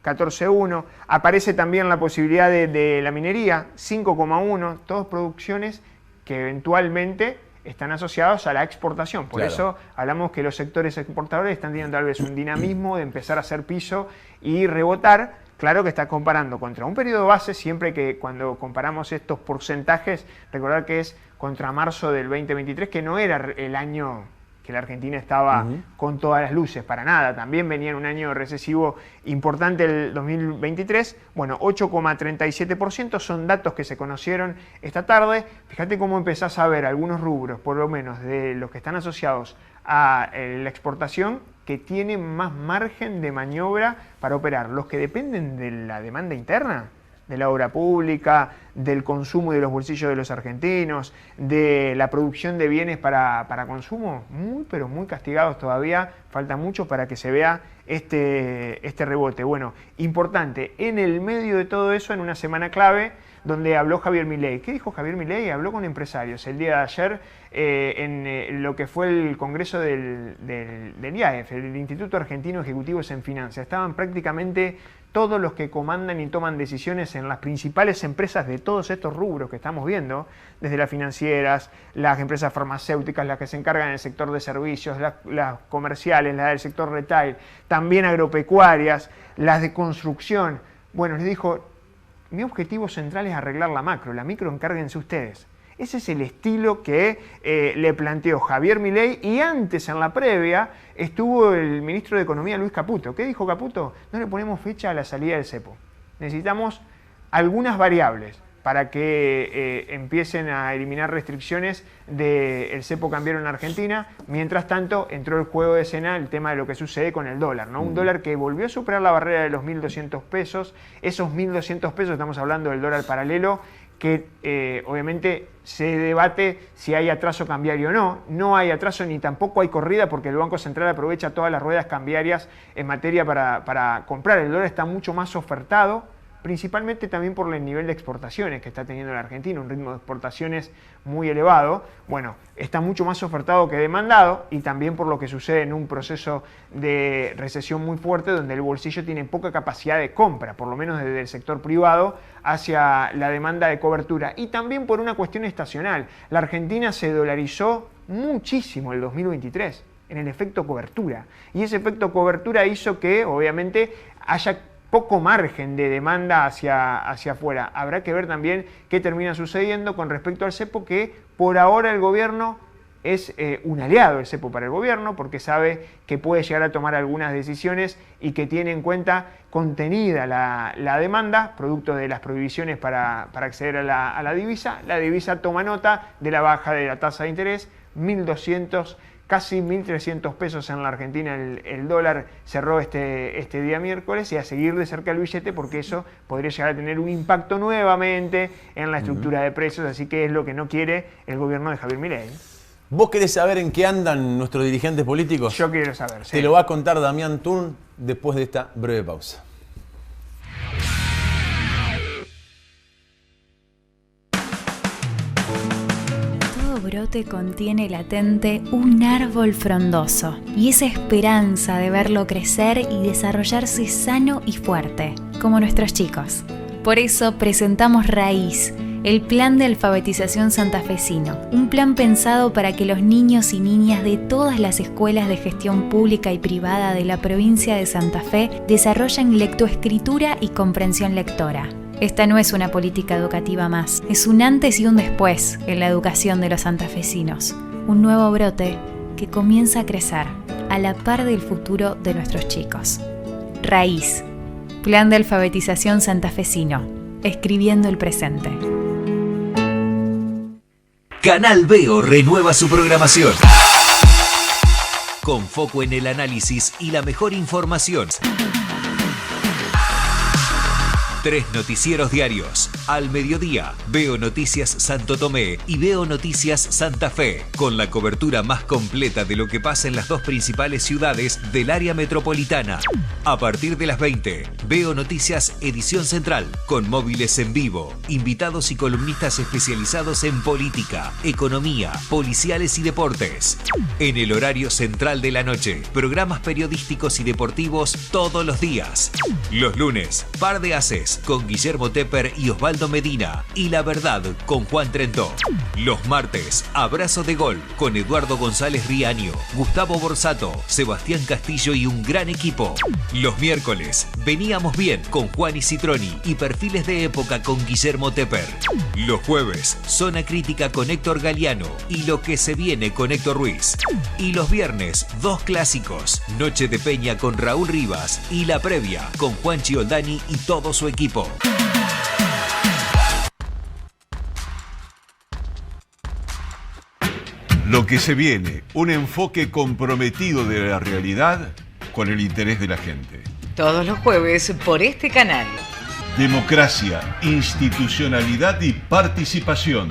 14,1%. Aparece también la posibilidad de la minería, 5,1%. Todas producciones que eventualmente están asociados a la exportación. Por eso hablamos que los sectores exportadores están teniendo tal vez un dinamismo de empezar a hacer piso y rebotar. Claro que está comparando contra un periodo base, siempre que cuando comparamos estos porcentajes, recordar que es contra marzo del 2023, que no era el año que la Argentina estaba con todas las luces, para nada. También venía en un año recesivo importante el 2023. Bueno, 8,37% son datos que se conocieron esta tarde. Fíjate cómo empezás a ver algunos rubros, por lo menos de los que están asociados a la exportación, que tienen más margen de maniobra para operar. Los que dependen de la demanda interna, de la obra pública, del consumo y de los bolsillos de los argentinos, de la producción de bienes para consumo, muy pero muy castigados todavía. Falta mucho para que se vea este rebote. Bueno, importante, en el medio de todo eso, en una semana clave, donde habló Javier Milei. ¿Qué dijo Javier Milei? Habló con empresarios el día de ayer en lo que fue el congreso del IAEF, el Instituto Argentino de Ejecutivos en Finanzas. Estaban prácticamente todos los que comandan y toman decisiones en las principales empresas de todos estos rubros que estamos viendo, desde las financieras, las empresas farmacéuticas, las que se encargan del sector de servicios, las comerciales, las del sector retail, también agropecuarias, las de construcción. Bueno, les dijo, mi objetivo central es arreglar la macro, la micro encárguense ustedes. Ese es el estilo que le planteó Javier Milei, y antes, en la previa, estuvo el ministro de Economía, Luis Caputo. ¿Qué dijo Caputo? No le ponemos fecha a la salida del cepo. Necesitamos algunas variables para que empiecen a eliminar restricciones del cepo cambiario en la Argentina. Mientras tanto, entró el juego de escena el tema de lo que sucede con el dólar, ¿no? Un dólar que volvió a superar la barrera de los 1.200 pesos. Esos 1.200 pesos, estamos hablando del dólar paralelo, que obviamente se debate si hay atraso cambiario o no. No hay atraso ni tampoco hay corrida, porque el Banco Central aprovecha todas las ruedas cambiarias en materia para comprar. El dólar está mucho más ofertado principalmente también por el nivel de exportaciones que está teniendo la Argentina, un ritmo de exportaciones muy elevado. Bueno, está mucho más ofertado que demandado, y también por lo que sucede en un proceso de recesión muy fuerte donde el bolsillo tiene poca capacidad de compra, por lo menos desde el sector privado hacia la demanda de cobertura, y también por una cuestión estacional. La Argentina se dolarizó muchísimo el 2023 en el efecto cobertura, y ese efecto cobertura hizo que obviamente haya poco margen de demanda hacia afuera. Habrá que ver también qué termina sucediendo con respecto al cepo, que por ahora el gobierno es un aliado, el cepo, para el gobierno, porque sabe que puede llegar a tomar algunas decisiones y que tiene en cuenta contenida la demanda, producto de las prohibiciones para acceder a la divisa. La divisa toma nota de la baja de la tasa de interés, 1.200, casi 1.300 pesos en la Argentina el dólar cerró este día miércoles, y a seguir de cerca el billete, porque eso podría llegar a tener un impacto nuevamente en la estructura de precios, así que es lo que no quiere el gobierno de Javier Milei. ¿Vos querés saber en qué andan nuestros dirigentes políticos? Yo quiero saber, sí. Te lo va a contar Damián Turn después de esta breve pausa. Todo brote contiene latente un árbol frondoso y esa esperanza de verlo crecer y desarrollarse sano y fuerte, como nuestros chicos. Por eso presentamos Raíz, el plan de alfabetización santafesino, un plan pensado para que los niños y niñas de todas las escuelas de gestión pública y privada de la provincia de Santa Fe desarrollen lectoescritura y comprensión lectora. Esta no es una política educativa más, es un antes y un después en la educación de los santafesinos. Un nuevo brote que comienza a crecer a la par del futuro de nuestros chicos. Raíz, plan de alfabetización santafesino, escribiendo el presente. Canal Veo renueva su programación. Con foco en el análisis y la mejor información. 3 noticieros diarios. Al mediodía, Veo Noticias Santo Tomé y Veo Noticias Santa Fe, con la cobertura más completa de lo que pasa en las 2 principales ciudades del área metropolitana. A partir de las 20, Veo Noticias Edición Central, con móviles en vivo, invitados y columnistas especializados en política, economía, policiales y deportes. En el horario central de la noche, programas periodísticos y deportivos todos los días. Los lunes, Par de Haces, con Guillermo Tepper y Osvaldo Medina, y La Verdad con Juan Trentó. Los martes, Abrazo de Gol con Eduardo González Riaño, Gustavo Borsato, Sebastián Castillo y un gran equipo. Los miércoles, Veníamos Bien con Juan y Citroni y Perfiles de Época con Guillermo Tepper. Los jueves, Zona Crítica con Héctor Galeano y Lo que se viene con Héctor Ruiz. Y los viernes, 2 clásicos, Noche de Peña con Raúl Rivas y La Previa con Juan Chioldani y todo su equipo. Lo que se viene, un enfoque comprometido de la realidad con el interés de la gente. Todos los jueves por este canal. Democracia, institucionalidad y participación.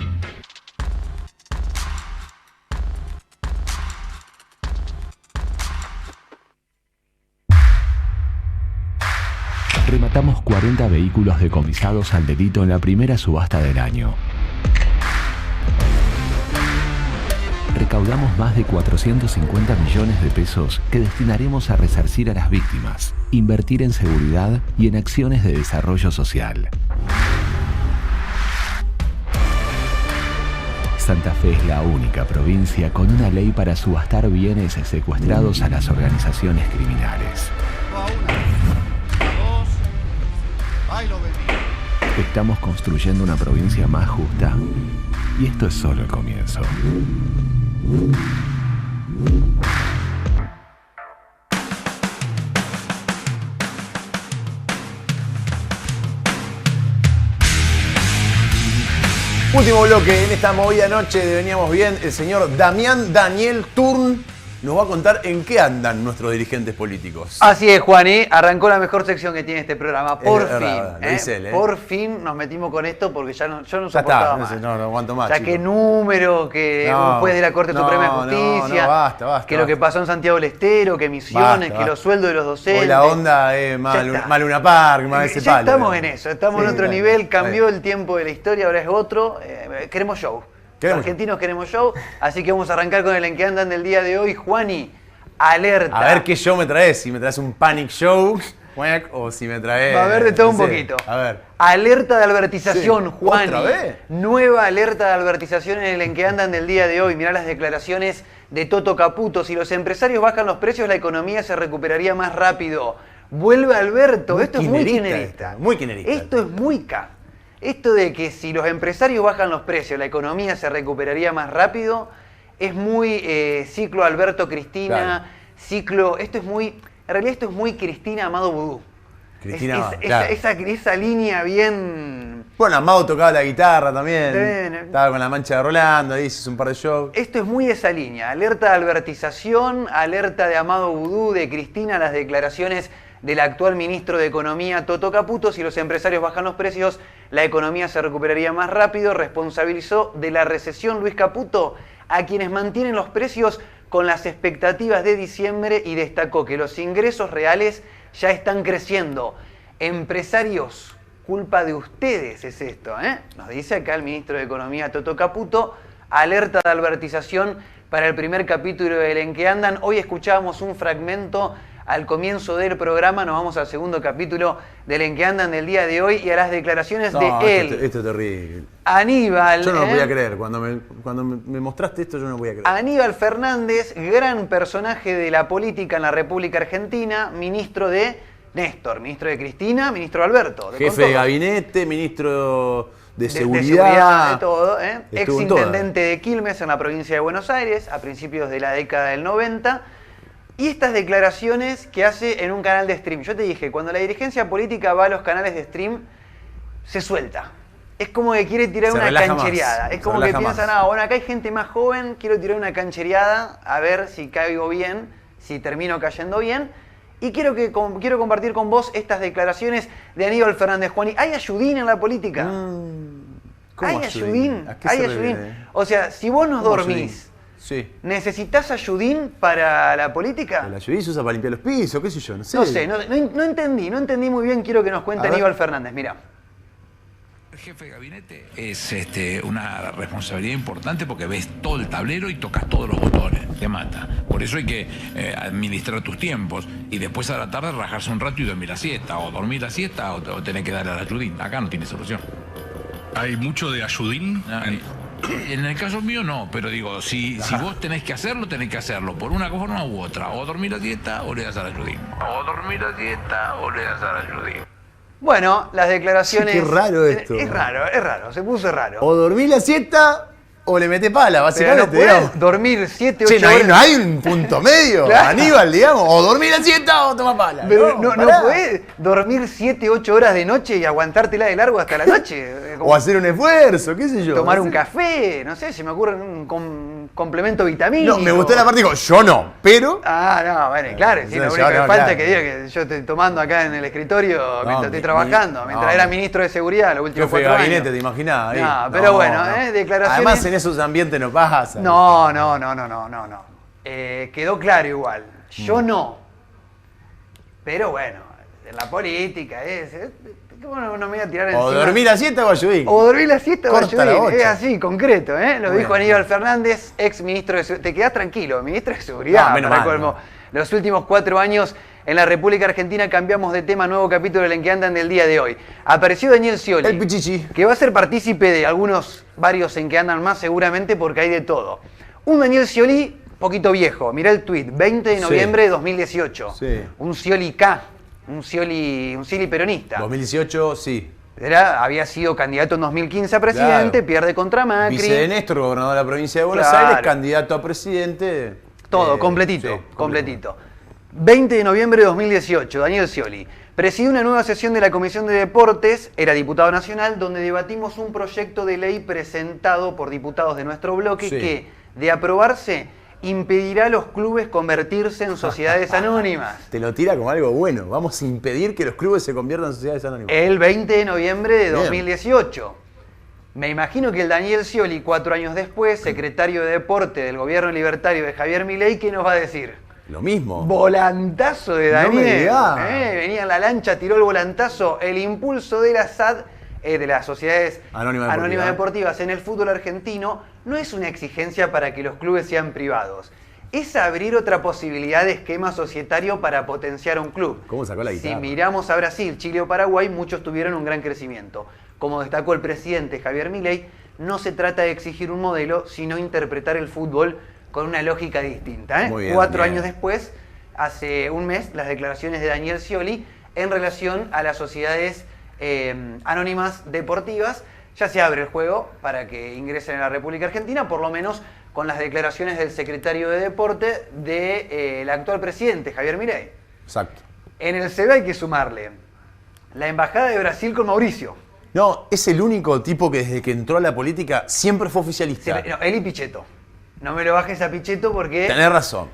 Rematamos 40 vehículos decomisados al delito en la primera subasta del año. Recaudamos más de 450 millones de pesos que destinaremos a resarcir a las víctimas, invertir en seguridad y en acciones de desarrollo social. Santa Fe es la única provincia con una ley para subastar bienes secuestrados a las organizaciones criminales. Estamos construyendo una provincia más justa y esto es solo el comienzo. Último bloque en esta movida noche de Veníamos Bien, el señor Damián Daniel Turn nos va a contar en qué andan nuestros dirigentes políticos. Así es, Juani, arrancó la mejor sección que tiene este programa, por fin. Verdad, lo dice él, Por fin nos metimos con esto porque yo no Ya soportaba está, más. no aguanto más. Ya chicos. qué número, que un juez de la Corte Suprema de Justicia, basta, que lo que pasó en Santiago del Estero, que Misiones, Basta. que los sueldos de los docentes. Hoy la onda es más Luna Park, más ese Ya palo. estamos en eso, estamos en otro está nivel, bien, cambió el tiempo de la historia, ahora es otro. Queremos show. Los argentinos queremos show, así que vamos a arrancar con el en que andan del día de hoy. Juani, alerta. A ver qué show me traes, si me traes un panic show o si me traes... Va a haber de todo un no sé. poquito. A ver. Alerta de albertización, Sí. Juani. ¿Otra vez? Nueva alerta de albertización en el en que andan del día de hoy. Mirá las declaraciones de Toto Caputo. Si los empresarios bajan los precios, la economía se recuperaría más rápido. Vuelve Alberto. Esto es muy kirchnerista. Muy kirchnerista. Esto es muy K. Esto de que si los empresarios bajan los precios, la economía se recuperaría más rápido, es muy ciclo Alberto Cristina, Claro. ciclo... Esto es muy... En realidad esto es muy Cristina Amado Vudú. Cristina, claro. Esa línea bien... Bueno, Amado tocaba la guitarra también. Bien. Estaba con la mancha de Rolando, ahí hizo un par de shows. Esto es muy esa línea. Alerta de albertización, alerta de Amado Vudú, de Cristina, las declaraciones del actual ministro de Economía, Toto Caputo. Si los empresarios bajan los precios, la economía se recuperaría más rápido. Responsabilizó de la recesión Luis Caputo a quienes mantienen los precios con las expectativas de diciembre y destacó que los ingresos reales ya están creciendo. Empresarios, culpa de ustedes es esto, ¿eh? Nos dice acá el ministro de Economía, Toto Caputo. Alerta de albertización para el primer capítulo del En que andan. Hoy escuchábamos un fragmento al comienzo del programa, nos vamos al segundo capítulo del En que andan del día de hoy y a las declaraciones de él. Esto es terrible. Aníbal. Yo no lo podía creer. Cuando me mostraste esto, yo no lo podía creer. Aníbal Fernández, gran personaje de la política en la República Argentina, ministro de Néstor, ministro de Cristina, ministro de Alberto. Jefe de gabinete, ministro de seguridad. De seguridad, de todo. Estuvo Ex en todas. intendente de Quilmes en la provincia de Buenos Aires a principios de la década del 90. Y estas declaraciones que hace en un canal de stream. Yo te dije, cuando la dirigencia política va a los canales de stream, se suelta. Es como que quiere tirar Se una relaja canchereada. más, Es como se que relaja piensa, más. no, bueno, acá hay gente más joven, quiero tirar una canchereada, a ver si caigo bien, si termino cayendo bien. Y quiero compartir con vos estas declaraciones de Aníbal Fernández. Juani, ¿hay ayudín en la política? ¿Cómo ¿Hay ayudín? ayudín? ¿A qué ¿Hay se ayudín? refiere? O sea, si vos no ¿Cómo dormís, ayudín? Sí. ¿necesitas ayudín para la política? El ayudín se usa para limpiar los pisos, qué sé yo, no sé. No sé, no entendí muy bien, quiero que nos cuente A ver. Aníbal Fernández, mira. El jefe de gabinete es una responsabilidad importante porque ves todo el tablero y tocas todos los botones, te mata. Por eso hay que administrar tus tiempos y después a la tarde rajarse un rato y dormir la siesta, o dormir la siesta o tener que darle al ayudín. Acá no tiene solución. ¿Hay mucho de ayudín? En el caso mío no, pero digo, si vos tenés que hacerlo por una forma u otra. O dormir la siesta o le das al ayudín. O dormir la siesta o le das al ayudín. Bueno, las declaraciones... Sí, qué raro esto. Es raro, se puso raro. O dormir la siesta o le metés pala, Pero básicamente. no podés digamos. dormir 7, 8 Che, horas. no hay un punto medio, Claro. Aníbal, digamos. O dormir la siesta o tomar pala. Pero no pará. podés dormir 7, 8 horas de noche y aguantártela de largo hasta la noche. O hacer un esfuerzo, qué sé yo. Tomar no un sé. café, no sé, se me ocurre un complemento vitamínico. No, me gustó la parte, digo, yo no, pero... Ah, no, bueno, claro, sí, lo No, único yo que no, falta claro. es que diga que yo estoy tomando acá en el escritorio mientras estoy trabajando, mientras no, era mi- ministro de seguridad los últimos Jefe de 4 gabinete, años. te imaginás. ahí. No, pero bueno, declaraciones... Además, en esos ambientes no pasa. No. Quedó claro igual. Yo Mm. no. Pero bueno, en la política ¿cómo no me voy a tirar encima? O dormir la siesta o ayudín. O dormir la siesta o Corta la ayudín. bocha. Es así, concreto, ¿eh? Lo Bueno. dijo Aníbal Fernández, ex ministro de Seguridad. Te quedás tranquilo, ministro de Seguridad. No, menos para mal, colmo. Los últimos 4 años en la República Argentina cambiamos de tema, nuevo capítulo en que andan del día de hoy. Apareció Daniel Scioli. El Pichichi. Que va a ser partícipe de varios en que andan más seguramente porque hay de todo. Un Daniel Scioli poquito viejo. Mirá el tuit, 20 de Sí. noviembre de 2018. Sí. Un Scioli K, un Scioli peronista. 2018, sí. Había sido candidato en 2015 a presidente, Claro. pierde contra Macri. Vice de Néstor, gobernador de la provincia de Buenos Claro. Aires, candidato a presidente. Todo, completito, sí, completito. 20 de noviembre de 2018, Daniel Scioli presidió una nueva sesión de la Comisión de Deportes, era diputado nacional, donde debatimos un proyecto de ley presentado por diputados de nuestro bloque Sí. que, de aprobarse, impedirá a los clubes convertirse en sociedades anónimas. Te lo tira como algo bueno. Vamos a impedir que los clubes se conviertan en sociedades anónimas. El 20 de noviembre de Bien. 2018. Me imagino que el Daniel Scioli, 4 años después, secretario de Deporte del gobierno libertario de Javier Milei, ¿qué nos va a decir? Lo mismo. Volantazo de No me Daniel. digas. Venía en la lancha, tiró el volantazo, el impulso de la SAD, de las sociedades anónimas deportivas en el fútbol argentino, no es una exigencia para que los clubes sean privados. Es abrir otra posibilidad de esquema societario para potenciar un club. ¿Cómo sacó la guitarra? Si miramos a Brasil, Chile o Paraguay, muchos tuvieron un gran crecimiento. Como destacó el presidente Javier Milei, no se trata de exigir un modelo, sino interpretar el fútbol con una lógica distinta. Muy bien, 4 bien. años después, hace un mes, las declaraciones de Daniel Scioli en relación a las sociedades anónimas deportivas. Ya se abre el juego para que ingresen a la República Argentina, por lo menos con las declaraciones del secretario de Deporte del actual presidente, Javier Milei. Exacto. En el CV hay que sumarle la Embajada de Brasil con Mauricio. No, es el único tipo que desde que entró a la política siempre fue oficialista. No, él y Pichetto. No me lo bajes a Pichetto porque... Tenés razón.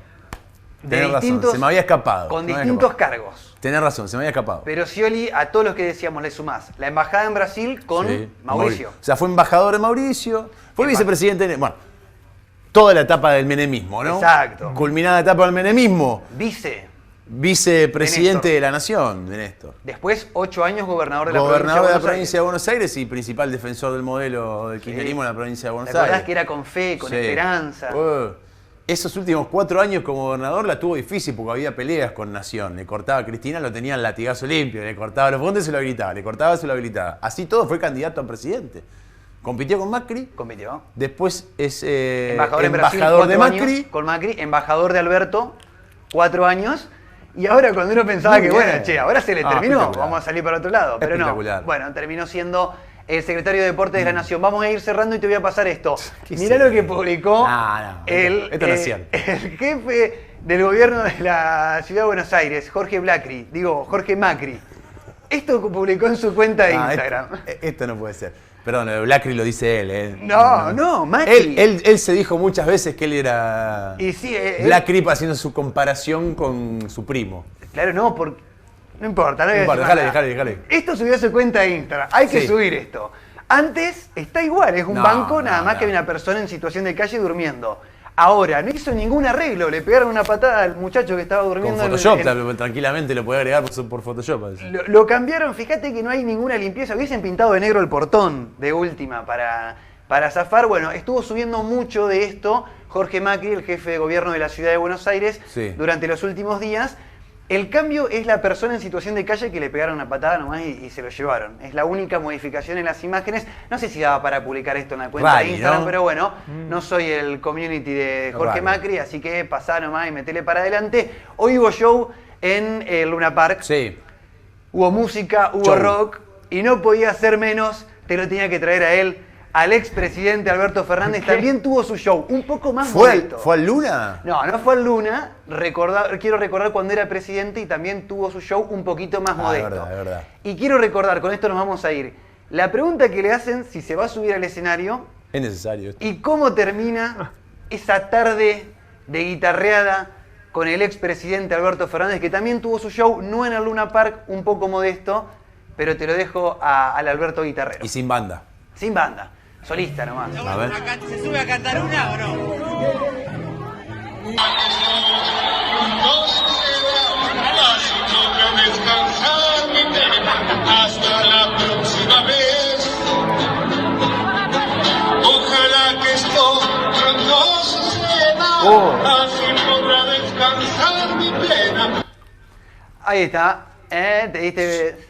Tenés razón, se me había escapado. Con se me había distintos escapado. cargos. Tenés razón, se me había escapado. Pero Scioli, a todos los que decíamos, le sumás la embajada en Brasil con Sí, Mauricio. O sea, fue embajador de Mauricio, fue vicepresidente, bueno, toda la etapa del menemismo, ¿no? Exacto. Culminada etapa del menemismo. Vicepresidente de de la Nación, de Néstor. Después, 8 años gobernador de la Gobernador de la provincia provincia de Buenos Aires y principal defensor del modelo del kirchnerismo en la provincia de Buenos ¿Te acordás Aires. que era con fe, con Sí. esperanza? Esos últimos 4 años como gobernador la tuvo difícil porque había peleas con Nación. Le cortaba a Cristina, lo tenían latigazo limpio. Le cortaba los fondos y se lo habilitaba. Le cortaba, se lo habilitaba. Así todo fue candidato a presidente. Compitió con Macri. Compitió. Después es Embajador en Brasil, embajador de 4 Macri. años con Macri. Embajador de Alberto, 4 años. Y ahora cuando uno pensaba Muy que, bien. bueno, che, ahora se le terminó, espectacular. vamos a salir para otro lado. Pero no. Espectacular. Bueno, terminó siendo el secretario de Deportes de la Nación. Vamos a ir cerrando y te voy a pasar esto. Mirá lo que publicó esto no es cierto. el jefe del gobierno de la Ciudad de Buenos Aires, Jorge Macri. Esto publicó en su cuenta de Instagram. Esto no puede ser. Perdón, lo de Blacri lo dice él, ¿eh? No, Macri. Él se dijo muchas veces que él era Y sí, Blacri haciendo su comparación con su primo. Claro, no, porque... No importa, no voy a No decir importa, más nada. déjale. Esto subió a su cuenta de Instagram. Hay que Sí. subir esto. Antes está igual, es un No, banco, nada no, más no. que hay una persona en situación de calle durmiendo. Ahora, no hizo ningún arreglo, le pegaron una patada al muchacho que estaba Con durmiendo Photoshop, en- tranquilamente lo puede agregar por Photoshop. Lo cambiaron, fíjate que no hay ninguna limpieza. Hubiesen pintado de negro el portón de última para zafar. Bueno, estuvo subiendo mucho de esto Jorge Macri, el jefe de gobierno de la Ciudad de Buenos Aires, Sí. durante los últimos días. El cambio es la persona en situación de calle que le pegaron una patada nomás y se lo llevaron. Es la única modificación en las imágenes. No sé si daba para publicar esto en la cuenta Rari, de Instagram, ¿no? pero bueno, no soy el community de Jorge Rari. Macri, así que pasá nomás y metele para adelante. Hoy hubo show en el Luna Park. Sí. Hubo música, hubo Show. rock, y no podía ser menos, te lo tenía que traer a él. Al expresidente Alberto Fernández también tuvo su show, un poco más modesto. ¿Fue al Luna? No fue al Luna. Quiero recordar cuando era presidente y también tuvo su show un poquito más modesto. Es verdad. Y quiero recordar, con esto nos vamos a ir, la pregunta que le hacen si se va a subir al escenario Es necesario esto. y cómo termina esa tarde de guitarreada con el expresidente Alberto Fernández, que también tuvo su show, no en el Luna Park, un poco modesto, pero te lo dejo al Alberto guitarrero. Y sin banda. Sin banda, solista nomás. A ver. ¿Se sube a cantar una o no? Hasta la próxima vez. Ojalá que esto pronto suceda. Así podrá descansar mi pena. Ahí está, te diste...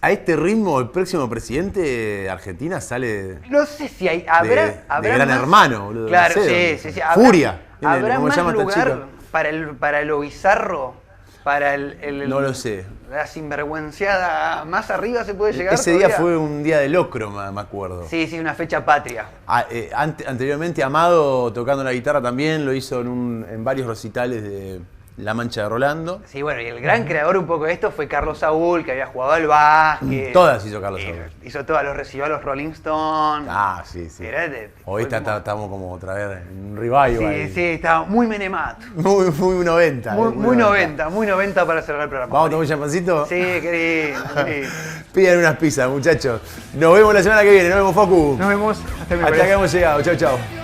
A este ritmo, el próximo presidente de Argentina sale No sé si habrá de habrá Gran más- Hermano, boludo. Claro, No sé, sí. Furia. ¿Habrá ¿Cómo más se llama esta lugar chica? para lo bizarro? Para No lo sé. La sinvergüenciada más arriba se puede llegar. Ese día todavía? fue un día de locro, me acuerdo. Sí, una fecha patria. Anteriormente Amado tocando la guitarra también lo hizo en varios recitales La Mancha de Rolando. Sí, bueno, y el gran creador un poco de esto fue Carlos Saúl, que había jugado al básquet. Todas hizo Carlos Saúl. Hizo todas, los recibió a los Rolling Stones. Ah, sí. Hoy estamos como otra vez en un revival. Sí, estaba muy menemato. Muy 90. Muy 90 para cerrar el programa. ¿Vamos a tomar un champancito? Sí, querido. Pidan unas pizzas, muchachos. Nos vemos la semana que viene. Nos vemos, Facu. Nos vemos. Hasta que hemos llegado. Chau, chau.